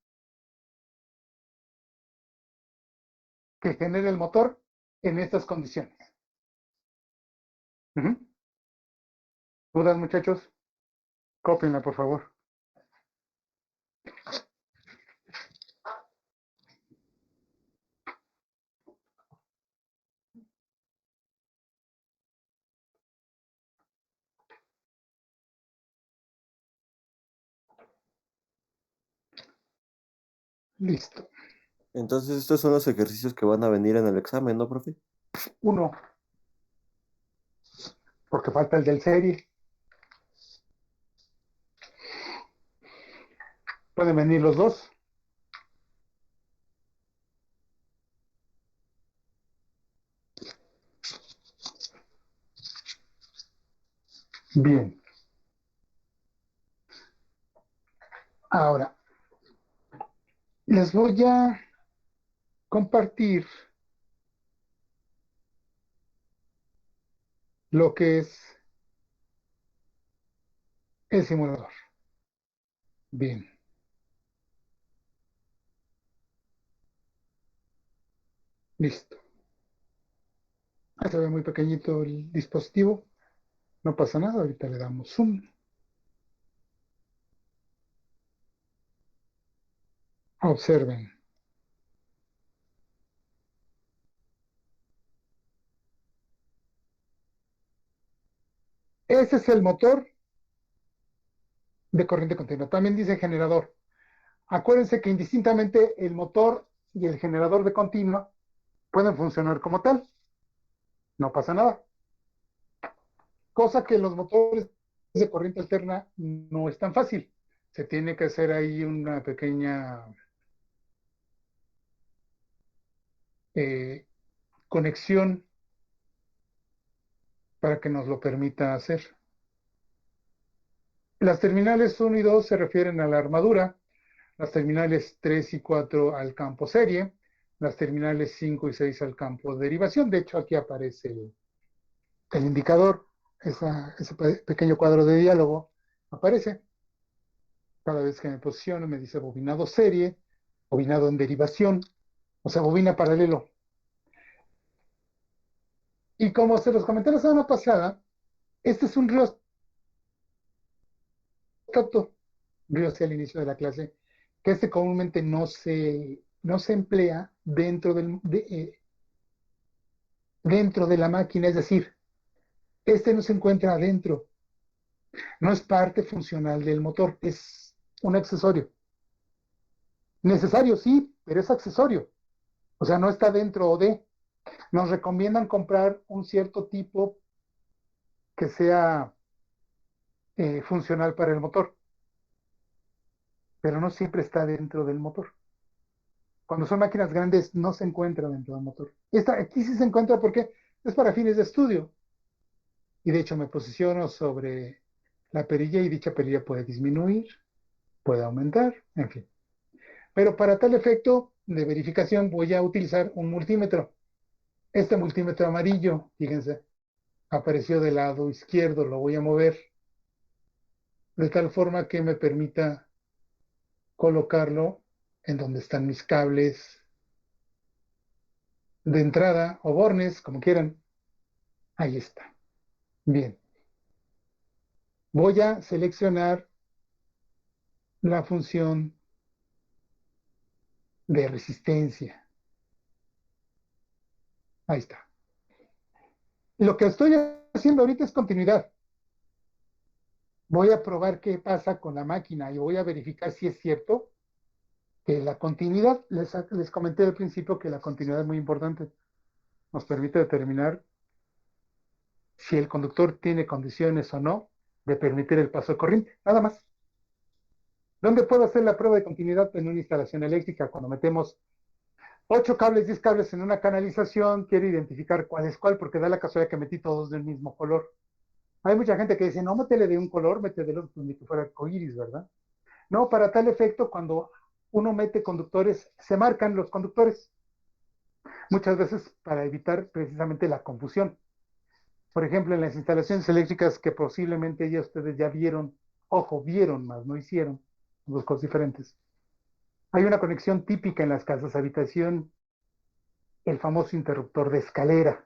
que genera el motor en estas condiciones. Ujú. ¿Dudas, muchachos? Cópienla, por favor. Listo. Entonces, estos son los ejercicios que van a venir en el examen, ¿no, profe? Uno, porque falta el del serie. Pueden venir los dos. Bien. Ahora, les voy a compartir lo que es el simulador. Bien. Listo. Ahí se ve muy pequeñito el dispositivo. No pasa nada. Ahorita le damos zoom. Observen. Ese es el motor de corriente continua. También dice generador. Acuérdense que indistintamente el motor y el generador de continua pueden funcionar como tal. No pasa nada. Cosa que los motores de corriente alterna no es tan fácil. Se tiene que hacer ahí una pequeña conexión para que nos lo permita hacer. Las terminales 1 y 2 se refieren a la armadura, las terminales 3 y 4 al campo serie, las terminales 5 y 6 al campo de derivación. De hecho, aquí aparece el indicador, ese pequeño cuadro de diálogo aparece. Cada vez que me posiciono me dice bobinado serie, bobinado en derivación, o sea, bobina paralelo. Y como se los comenté la semana pasada, este es un riostat al inicio de la clase, que este comúnmente no se emplea dentro de la máquina, es decir, este no se encuentra adentro, no es parte funcional del motor, es un accesorio. Necesario, sí, pero es accesorio. O sea, no está dentro de. Nos recomiendan comprar un cierto tipo que sea funcional para el motor, pero no siempre está dentro del motor. Cuando son máquinas grandes no se encuentra dentro del motor. Aquí sí se encuentra porque es para fines de estudio. Y de hecho me posiciono sobre la perilla y dicha perilla puede disminuir, puede aumentar, en fin. Pero para tal efecto de verificación voy a utilizar un multímetro. Este multímetro amarillo, fíjense, apareció del lado izquierdo, lo voy a mover de tal forma que me permita colocarlo en donde están mis cables de entrada o bornes, como quieran. Ahí está. Bien. Voy a seleccionar la función de resistencia. Ahí está. Lo que estoy haciendo ahorita es continuidad. Voy a probar qué pasa con la máquina y voy a verificar si es cierto que la continuidad, les comenté al principio que la continuidad es muy importante. Nos permite determinar si el conductor tiene condiciones o no de permitir el paso de corriente, nada más. ¿Dónde puedo hacer la prueba de continuidad en una instalación eléctrica? Cuando metemos 8 cables, 10 cables en una canalización, quiero identificar cuál es cuál, porque da la casualidad que metí todos del mismo color. Hay mucha gente que dice, no, métele de un color, métele de otro, ni que fuera arcoíris, ¿verdad? No, para tal efecto, cuando uno mete conductores, se marcan los conductores, muchas veces para evitar precisamente la confusión. Por ejemplo, en las instalaciones eléctricas que posiblemente ya ustedes ya vieron, ojo, vieron más, no hicieron, dos cosas diferentes. Hay una conexión típica en las casas habitación, el famoso interruptor de escalera.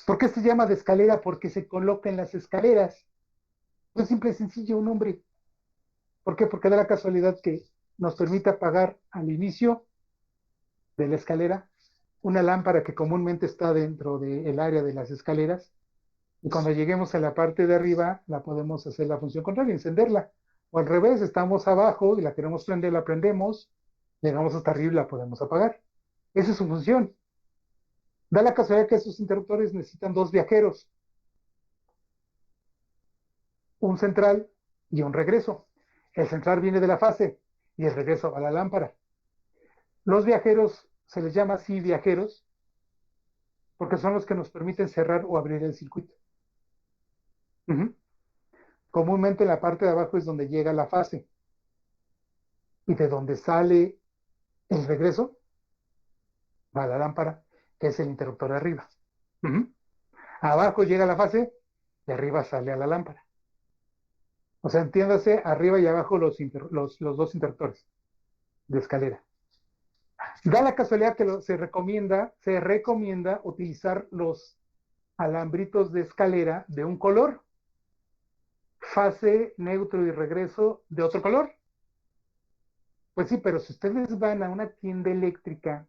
¿Por qué se llama de escalera? Porque se coloca en las escaleras. Es simple y sencillo, un nombre. ¿Por qué? Porque da la casualidad que nos permite apagar al inicio de la escalera una lámpara que comúnmente está dentro del área de las escaleras, y cuando lleguemos a la parte de arriba la podemos hacer la función contraria, encenderla. O al revés, estamos abajo y la queremos prender, la prendemos, llegamos hasta arriba y la podemos apagar. Esa es su función. Da la casualidad que esos interruptores necesitan 2 viajeros, un central y un regreso. El central viene de la fase y el regreso va a la lámpara. Los viajeros se les llama así viajeros porque son los que nos permiten cerrar o abrir el circuito. Comúnmente en la parte de abajo es donde llega la fase y de donde sale el regreso va a la lámpara, que es el interruptor de arriba. Abajo llega la fase y arriba sale a la lámpara. O sea, entiéndase, arriba y abajo los 2 interruptores de escalera. Da la casualidad que se recomienda utilizar los alambritos de escalera de un color, fase, neutro y regreso de otro color. Pues sí, pero si ustedes van a una tienda eléctrica,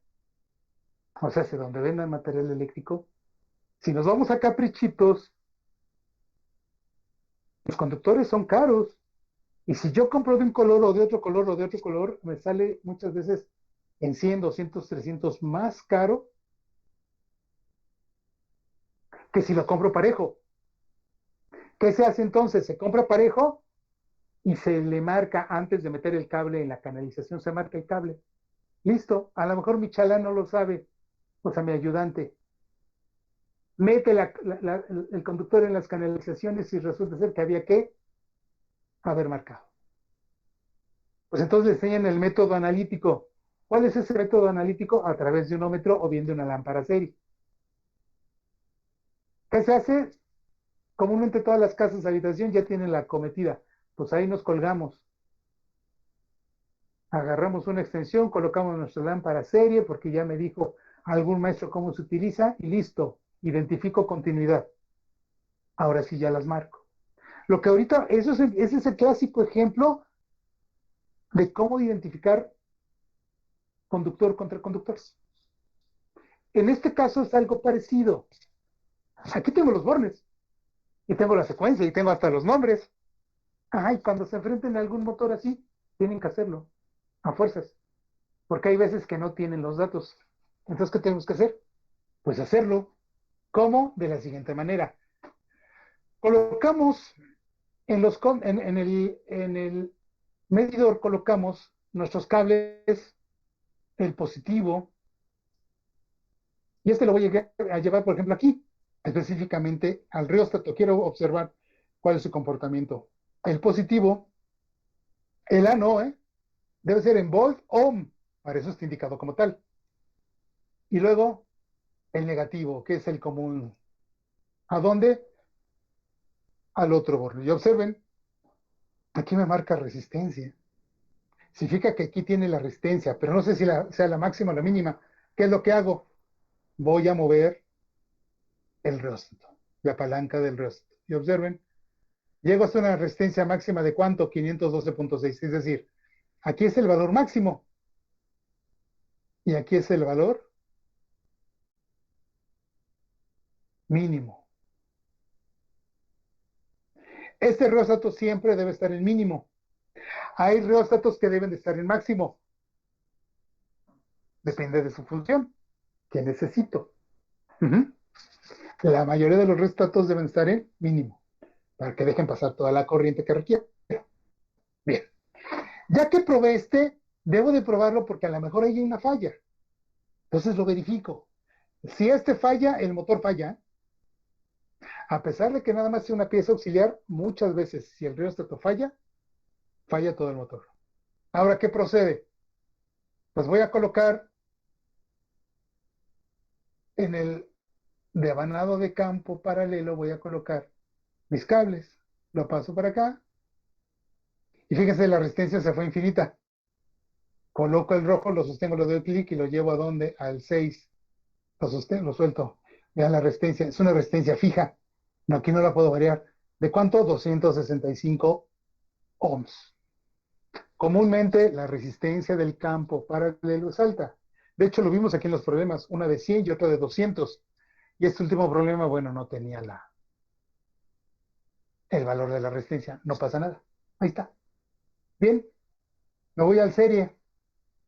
o sea, si donde vendan material eléctrico, si nos vamos a Caprichitos, los conductores son caros. Y si yo compro de un color o de otro color o de otro color, me sale muchas veces en 100, 200, 300 más caro que si lo compro parejo. ¿Qué se hace entonces? Se compra parejo y se le marca antes de meter el cable en la canalización, se marca el cable. Listo, a lo mejor mi chalán no lo sabe, o sea, mi ayudante. Mete el conductor en las canalizaciones y resulta ser que había que haber marcado. Pues entonces le enseñan el método analítico. ¿Cuál es ese método analítico? A través de un ómetro o bien de una lámpara serie. ¿Qué se hace? Comúnmente todas las casas de habitación ya tienen la acometida. Pues ahí nos colgamos. Agarramos una extensión, colocamos nuestra lámpara serie, porque ya me dijo algún maestro cómo se utiliza, y listo. Identifico continuidad. Ahora sí ya las marco. Lo que ahorita, ese es el clásico ejemplo de cómo identificar conductor contra conductor. En este caso es algo parecido. Aquí tengo los bornes, y tengo la secuencia, y tengo hasta los nombres. Y cuando se enfrenten a algún motor así, tienen que hacerlo, a fuerzas, porque hay veces que no tienen los datos. Entonces, ¿qué tenemos que hacer? Pues hacerlo. ¿Cómo? De la siguiente manera. Colocamos en el medidor, colocamos nuestros cables, el positivo, y lo voy a llevar, por ejemplo, aquí, específicamente al rióstato. Quiero observar cuál es su comportamiento. El positivo, el A no, debe ser en volt ohm, para eso está indicado como tal. Y luego el negativo, que es el común. ¿A dónde? Al otro borne. Y observen, aquí me marca resistencia. Significa que aquí tiene la resistencia, pero no sé si sea la máxima o la mínima. ¿Qué es lo que hago? Voy a mover el rióstato, la palanca del rióstato. Y observen, llego hasta una resistencia máxima de ¿cuánto? 512.6. Es decir, aquí es el valor máximo. Y aquí es el valor mínimo. Este rióstato siempre debe estar en mínimo. Hay rióstatos que deben de estar en máximo. Depende de su función. ¿Qué necesito? La mayoría de los rheostatos deben estar en mínimo, para que dejen pasar toda la corriente que requiere. Bien, ya que probé debo de probarlo porque a lo mejor ahí hay una falla. Entonces lo verifico. Si falla, el motor falla. A pesar de que nada más sea una pieza auxiliar, muchas veces, si el rheostato falla, falla todo el motor. Ahora, ¿qué procede? Pues voy a colocar en el devanado de campo paralelo, voy a colocar mis cables. Lo paso para acá. Y fíjense, la resistencia se fue infinita. Coloco el rojo, lo sostengo, le doy clic y lo llevo a dónde? Al 6. Lo sostengo, lo suelto. Vean la resistencia, es una resistencia fija. No, aquí no la puedo variar. ¿De cuánto? 265 ohms. Comúnmente la resistencia del campo paralelo es alta. De hecho, lo vimos aquí en los problemas, una de 100 y otra de 200. Y este último problema, bueno, no tenía el valor de la resistencia. No pasa nada. Ahí está. Bien, me voy al serie.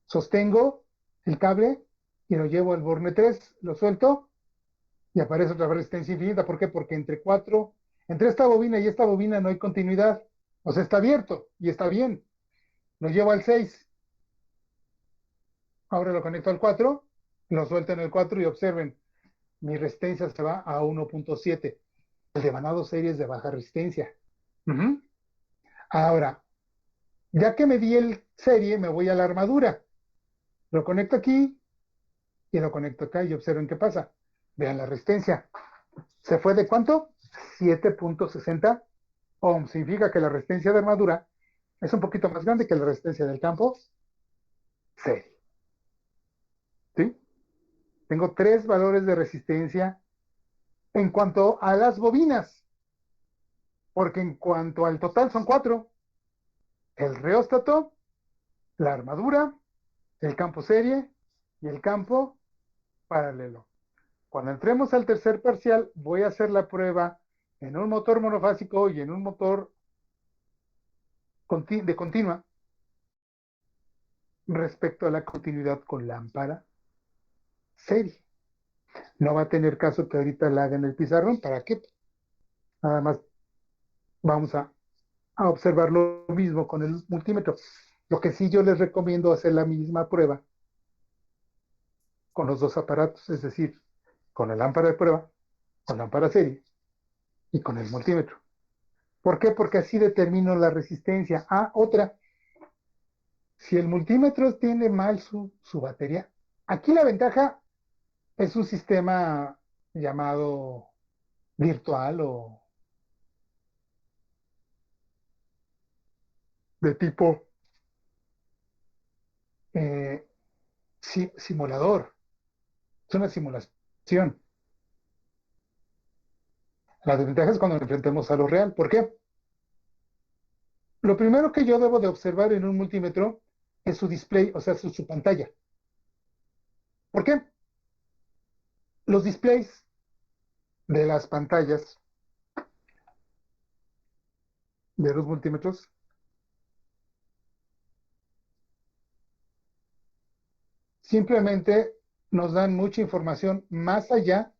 Sostengo el cable y lo llevo al borne 3, lo suelto y aparece otra resistencia infinita. ¿Por qué? Porque entre esta bobina y esta bobina no hay continuidad. O sea, está abierto y está bien. Lo llevo al 6. Ahora lo conecto al 4, lo suelto en el 4 y observen, mi resistencia se va a 1.7. El devanado serie es de baja resistencia. Uh-huh. Ahora, ya que me di el serie, me voy a la armadura. Lo conecto aquí y lo conecto acá y observen qué pasa. Vean la resistencia. ¿Se fue de cuánto? 7.60 ohms. Significa que la resistencia de armadura es un poquito más grande que la resistencia del campo serie. ¿Sí? Tengo 3 valores de resistencia en cuanto a las bobinas, porque en cuanto al total son 4. El reóstato, la armadura, el campo serie y el campo paralelo. Cuando entremos al tercer parcial, voy a hacer la prueba en un motor monofásico y en un motor de continua respecto a la continuidad con lámpara serie. No va a tener caso que ahorita la haga en el pizarrón. ¿Para qué? Nada más vamos a observar lo mismo con el multímetro. Lo que sí yo les recomiendo hacer la misma prueba con los dos aparatos, es decir, con la lámpara de prueba, con lámpara serie y con el multímetro. ¿Por qué? Porque así determino la resistencia. Otra, si el multímetro tiene mal su batería, aquí la ventaja es un sistema llamado virtual o de tipo eh, simulador. Es una simulación. La desventaja es cuando nos enfrentemos a lo real. ¿Por qué? Lo primero que yo debo de observar en un multímetro es su display, o sea, su pantalla. ¿Por qué? Los displays de las pantallas de los multímetros simplemente nos dan mucha información más allá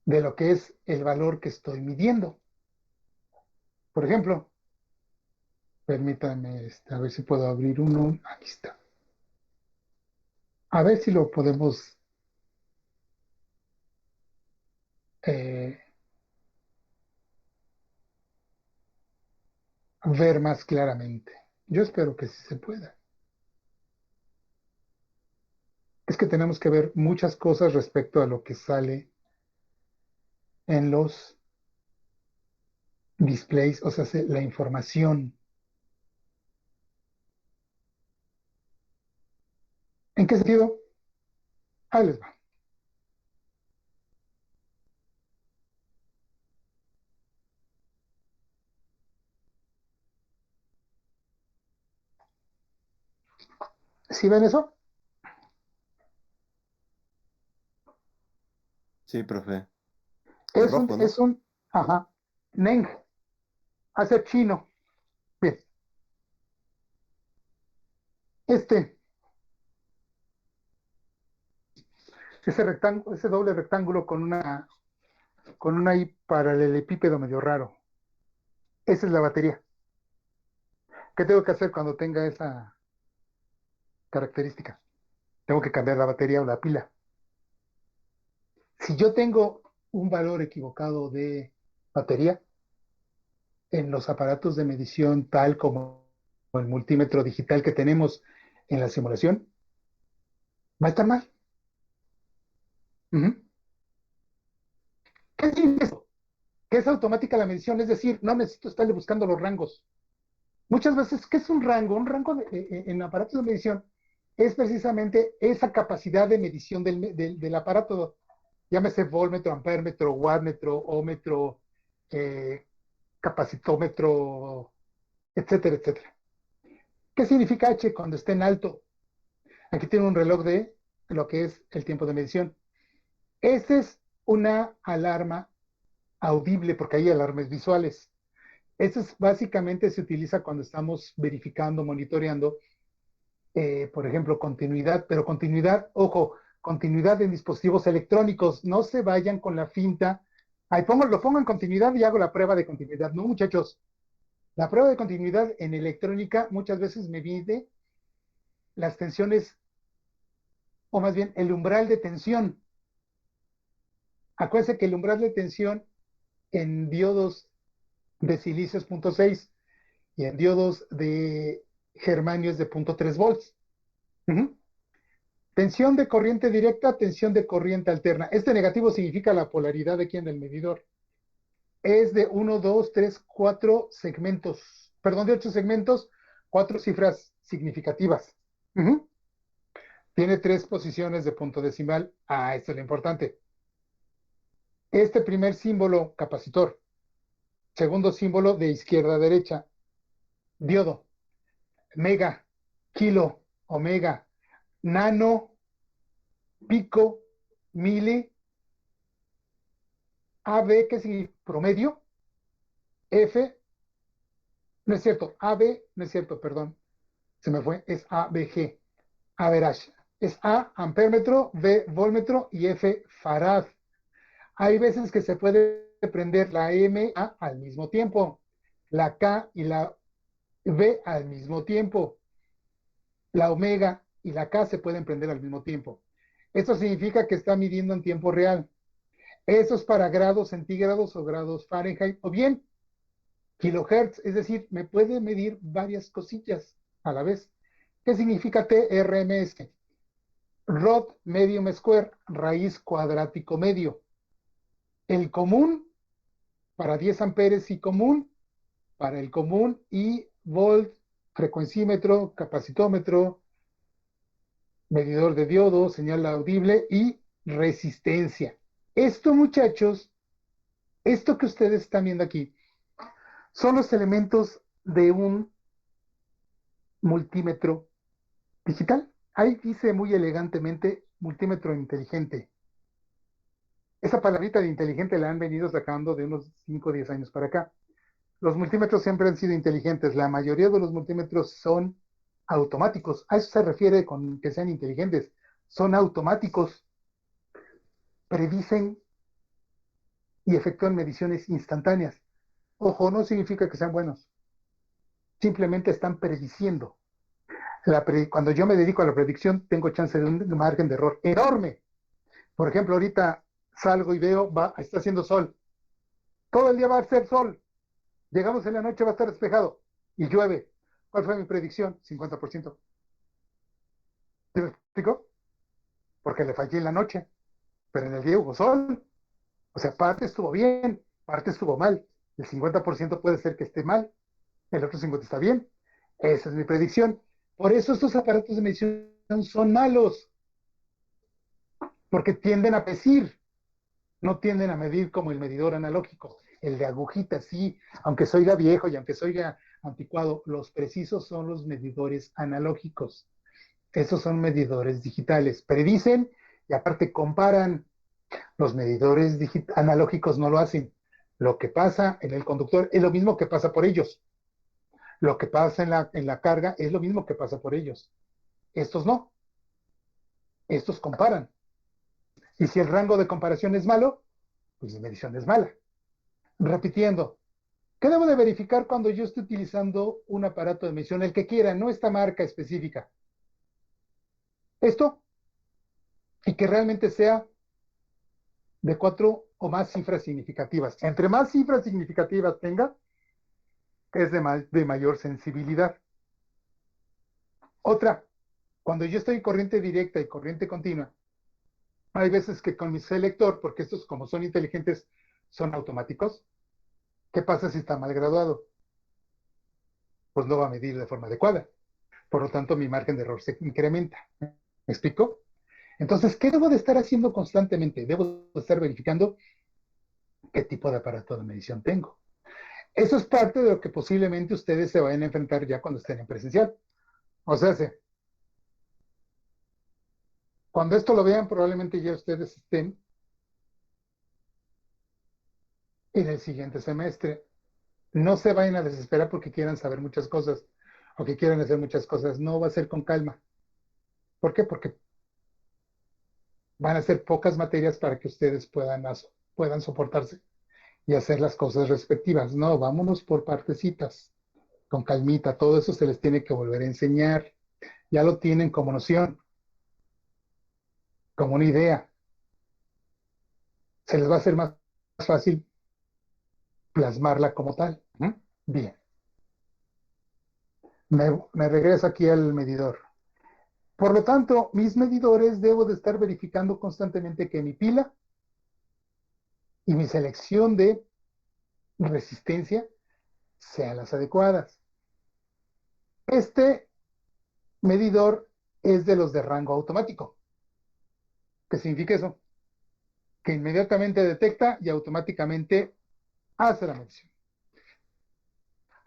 de lo que es el valor que estoy midiendo. Por ejemplo, permítanme a ver si puedo abrir uno. Aquí está. A ver si lo podemos eh, ver más claramente. Yo espero que sí se pueda. Es que tenemos que ver muchas cosas respecto a lo que sale en los displays, o sea, la información. ¿En qué sentido? Ahí les va. ¿Sí ven eso? Sí, profe. En Es un, rojo, ¿no? es un, ajá, Neng, hace chino. Bien, este ese doble rectángulo con una I paralelepípedo medio raro. Esa es la batería. ¿Qué tengo que hacer cuando tenga esa característica? Tengo que cambiar la batería o la pila. Si yo tengo un valor equivocado de batería en los aparatos de medición tal como el multímetro digital que tenemos en la simulación, va a estar mal. Uh-huh. ¿Qué es eso? Que es automática la medición, es decir, no necesito estarle buscando los rangos. Muchas veces, ¿qué es un rango? Un rango en aparatos de medición es precisamente esa capacidad de medición del aparato, llámese voltmetro, ampérmetro, wattmetro, ómetro, capacitómetro, etcétera, etcétera. ¿Qué significa H cuando esté en alto? Aquí tiene un reloj de lo que es el tiempo de medición. Esta es una alarma audible porque hay alarmas visuales. Esto básicamente se utiliza cuando estamos verificando, monitoreando, por ejemplo, continuidad, pero continuidad, ojo, continuidad en dispositivos electrónicos. No se vayan con la finta. Ahí lo pongo en continuidad y hago la prueba de continuidad. No, muchachos. La prueba de continuidad en electrónica muchas veces me mide las tensiones, o más bien el umbral de tensión. Acuérdense que el umbral de tensión en diodos de silicio es 0.6 y en diodos de germanio es de 0.3 volts. Uh-huh. Tensión de corriente directa, tensión de corriente alterna. Este negativo significa la polaridad de aquí en el medidor. Es de 1, 2, 3, 4 segmentos. Perdón, de 8 segmentos, 4 cifras significativas. Uh-huh. Tiene 3 posiciones de punto decimal. Esto es lo importante. Este primer símbolo, capacitor. Segundo símbolo de izquierda a derecha, diodo. Mega, kilo, omega, nano, pico, mili, AB, que es promedio, F, no es cierto, AB, no es cierto, perdón, se me fue, es ABG, average. Es A, ampérmetro, B, voltmetro y F, farad. Hay veces que se puede prender la MA al mismo tiempo, la K y la B al mismo tiempo, la omega y la K se pueden prender al mismo tiempo. Esto significa que está midiendo en tiempo real. Eso es para grados centígrados o grados Fahrenheit, o bien kilohertz, es decir, me puede medir varias cosillas a la vez. ¿Qué significa TRMS? Rod medium square, raíz cuadrático medio. El común para 10 amperes y común para el común y volt, frecuencímetro, capacitómetro, medidor de diodo, señal audible y resistencia. Esto, muchachos, esto que ustedes están viendo aquí, son los elementos de un multímetro digital. Ahí dice muy elegantemente multímetro inteligente. Esa palabrita de inteligente la han venido sacando de unos 5 o 10 años para acá. Los multímetros siempre han sido inteligentes. La mayoría de los multímetros son automáticos. A eso se refiere con que sean inteligentes. Son automáticos. Predicen y efectúan mediciones instantáneas. Ojo, no significa que sean buenos. Simplemente están prediciendo. Cuando yo me dedico a la predicción, tengo chance de un margen de error enorme. Por ejemplo, ahorita salgo y veo, está haciendo sol. Todo el día va a ser sol. Llegamos en la noche, va a estar despejado. Y llueve. ¿Cuál fue mi predicción? 50%. ¿Te lo explico? Porque le fallé en la noche. Pero en el día hubo sol. O sea, parte estuvo bien, parte estuvo mal. El 50% puede ser que esté mal. El otro 50% está bien. Esa es mi predicción. Por eso estos aparatos de medición son malos. Porque tienden a pesir. No tienden a medir como el medidor analógico. El de agujita, sí. Aunque se oiga viejo y aunque se oiga anticuado, los precisos son los medidores analógicos. Esos son medidores digitales. Predicen y aparte comparan. Los medidores analógicos no lo hacen. Lo que pasa en el conductor es lo mismo que pasa por ellos. Lo que pasa en la carga es lo mismo que pasa por ellos. Estos no. Estos comparan. Y si el rango de comparación es malo, pues la medición es mala. Repitiendo, ¿qué debo de verificar cuando yo esté utilizando un aparato de medición? El que quiera, no esta marca específica. Esto, y que realmente sea de 4 o más cifras significativas. Entre más cifras significativas tenga, es de mayor sensibilidad. Otra, cuando yo estoy en corriente directa y corriente continua, hay veces que con mi selector, porque estos como son inteligentes, son automáticos, ¿qué pasa si está mal graduado? Pues no va a medir de forma adecuada. Por lo tanto, mi margen de error se incrementa. ¿Me explico? Entonces, ¿qué debo de estar haciendo constantemente? Debo de estar verificando qué tipo de aparato de medición tengo. Eso es parte de lo que posiblemente ustedes se vayan a enfrentar ya cuando estén en presencial. O sea, cuando esto lo vean, probablemente ya ustedes estén en el siguiente semestre. No se vayan a desesperar porque quieran saber muchas cosas o que quieran hacer muchas cosas. No va a ser con calma. ¿Por qué? Porque van a ser pocas materias para que ustedes puedan soportarse y hacer las cosas respectivas. No, vámonos por partecitas, con calmita. Todo eso se les tiene que volver a enseñar. Ya lo tienen como noción, como una idea. Se les va a hacer más fácil plasmarla como tal. Bien, me regreso aquí al medidor. Por lo tanto, mis medidores debo de estar verificando constantemente que mi pila y mi selección de resistencia sean las adecuadas. Este medidor es de los de rango automático. ¿Qué significa eso? Que inmediatamente detecta y automáticamente hace la medición.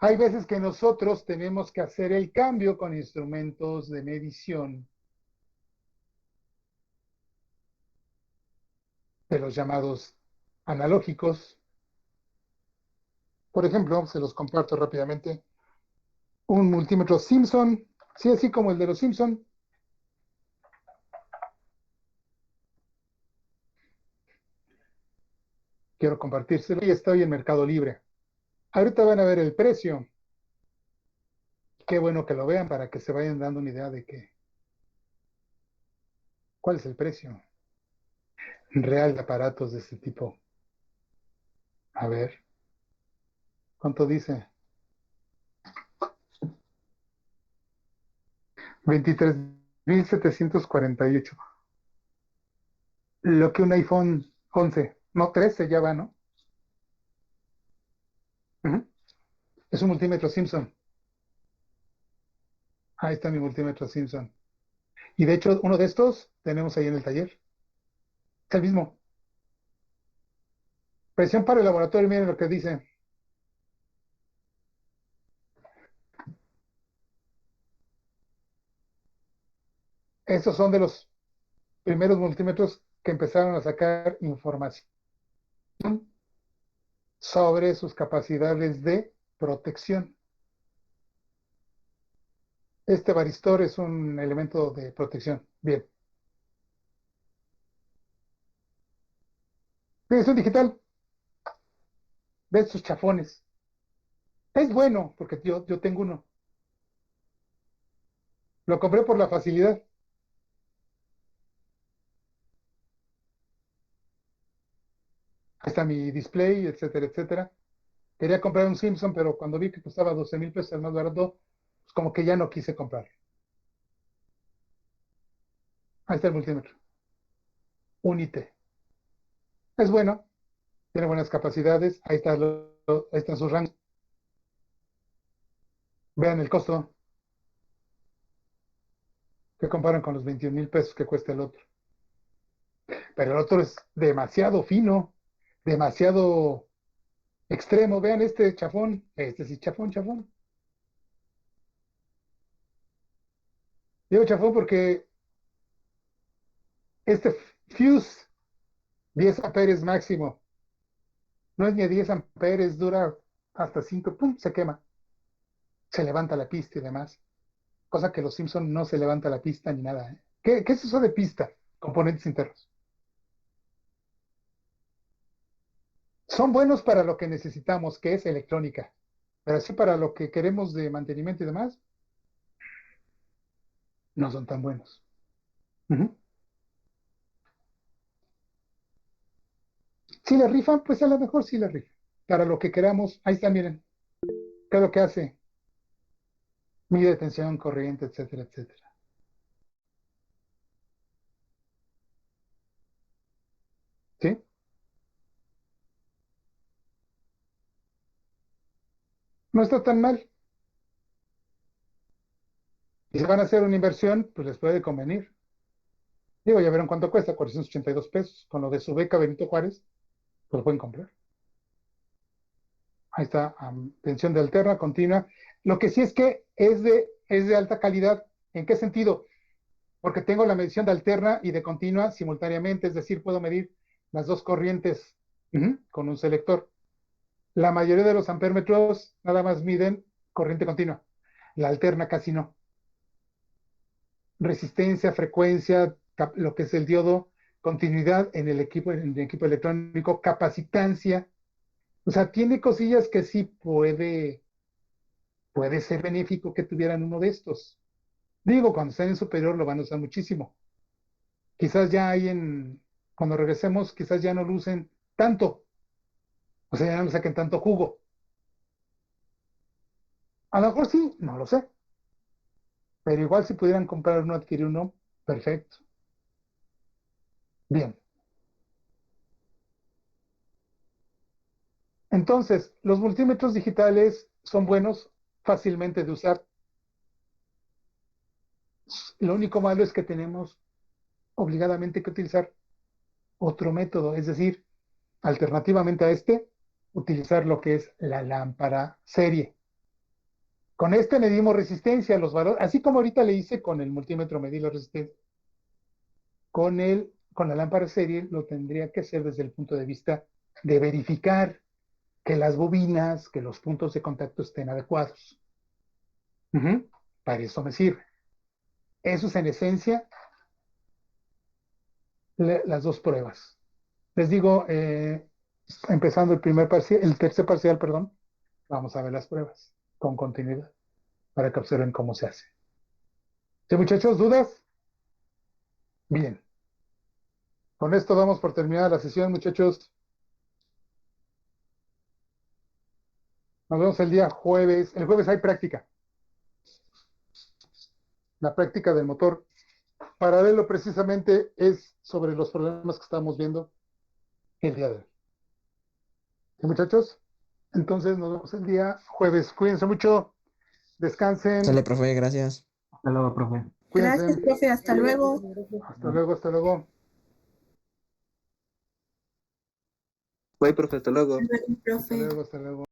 Hay veces que nosotros tenemos que hacer el cambio con instrumentos de medición de los llamados analógicos. Por ejemplo, se los comparto rápidamente. Un multímetro Simpson, sí, así como el de los Simpson. Quiero compartírselo y estoy en Mercado Libre. Ahorita van a ver el precio. Qué bueno que lo vean para que se vayan dando una idea de cuál es el precio real de aparatos de este tipo. A ver, ¿cuánto dice? 23,748. Lo que un iPhone 11, no 13 ya va, ¿no? Ujú. Es un multímetro Simpson. Ahí está mi multímetro Simpson. Y de hecho, uno de estos tenemos ahí en el taller. Es el mismo. Presión para el laboratorio, miren lo que dice. Estos son de los primeros multímetros que empezaron a sacar información sobre sus capacidades de protección. Este varistor es un elemento de protección. Bien. Es un digital. Ven sus chafones. Es bueno, porque yo tengo uno. Lo compré por la facilidad. Ahí está mi display, etcétera, etcétera. Quería comprar un Simpson, pero cuando vi que costaba 12,000 pesos el más barato, pues como que ya no quise comprar. Ahí está el multímetro. Unite. Es bueno, tiene buenas capacidades. Ahí están sus rangos. Vean el costo que comparan con los 21,000 pesos que cuesta el otro. Pero el otro es demasiado fino, demasiado extremo. Vean este chafón. Este sí, chafón, chafón. Digo chafón porque este fuse 10 amperes máximo. No es ni a 10 amperes, dura hasta 5, ¡pum! Se quema. Se levanta la pista y demás. Cosa que los Simpson no se levanta la pista ni nada. ¿Eh? ¿Qué es eso de pista? Componentes internos. Son buenos para lo que necesitamos, que es electrónica. Pero así para lo que queremos de mantenimiento y demás, no son tan buenos. Ujú. Si la rifan, pues a lo mejor sí la rifan. Para lo que queramos, ahí está, miren. ¿Qué es lo que hace? Mide tensión, corriente, etcétera, etcétera. ¿Sí? No está tan mal. Y si van a hacer una inversión, pues les puede convenir. Digo, ya vieron cuánto cuesta, 482 pesos. Con lo de su beca Benito Juárez, pues lo pueden comprar. Ahí está, tensión de alterna, continua. Lo que sí es que es de alta calidad. ¿En qué sentido? Porque tengo la medición de alterna y de continua simultáneamente, es decir, puedo medir las dos corrientes con un selector. La mayoría de los amperímetros nada más miden corriente continua. La alterna casi no. Resistencia, frecuencia, lo que es el diodo, continuidad en el equipo electrónico, capacitancia. O sea, tiene cosillas que sí puede ser benéfico que tuvieran uno de estos. Digo, cuando estén en superior lo van a usar muchísimo. Quizás ya cuando regresemos, quizás ya no lo usen tanto. O sea, ya no le saquen tanto jugo. A lo mejor sí, no lo sé. Pero igual si pudieran comprar uno, adquirir uno, perfecto. Bien. Entonces, los multímetros digitales son buenos, fácilmente de usar. Lo único malo es que tenemos obligadamente que utilizar otro método, es decir, alternativamente a este, utilizar lo que es la lámpara serie. Con este medimos resistencia, los valores, así como ahorita le hice con el multímetro medir la resistencia. Con la lámpara serie lo tendría que hacer desde el punto de vista de verificar que las bobinas, que los puntos de contacto estén adecuados. Para eso me sirve. Eso es en esencia las dos pruebas. Les digo, empezando el tercer parcial, perdón, vamos a ver las pruebas con continuidad para que observen cómo se hace. ¿Sí, muchachos? ¿Dudas? Bien. Con esto damos por terminada la sesión, muchachos. Nos vemos el día jueves. El jueves hay práctica. La práctica del motor paralelo precisamente es sobre los problemas que estamos viendo el día de hoy. ¿Sí, muchachos? Entonces nos vemos el día jueves. Cuídense mucho. Descansen. Sale, profe, gracias. Hasta luego, profe. Cuídense. Gracias, profe. Hasta luego. Hasta luego, hasta luego. Bye, profe, hasta luego. Hasta luego, Hasta profe. luego, hasta luego.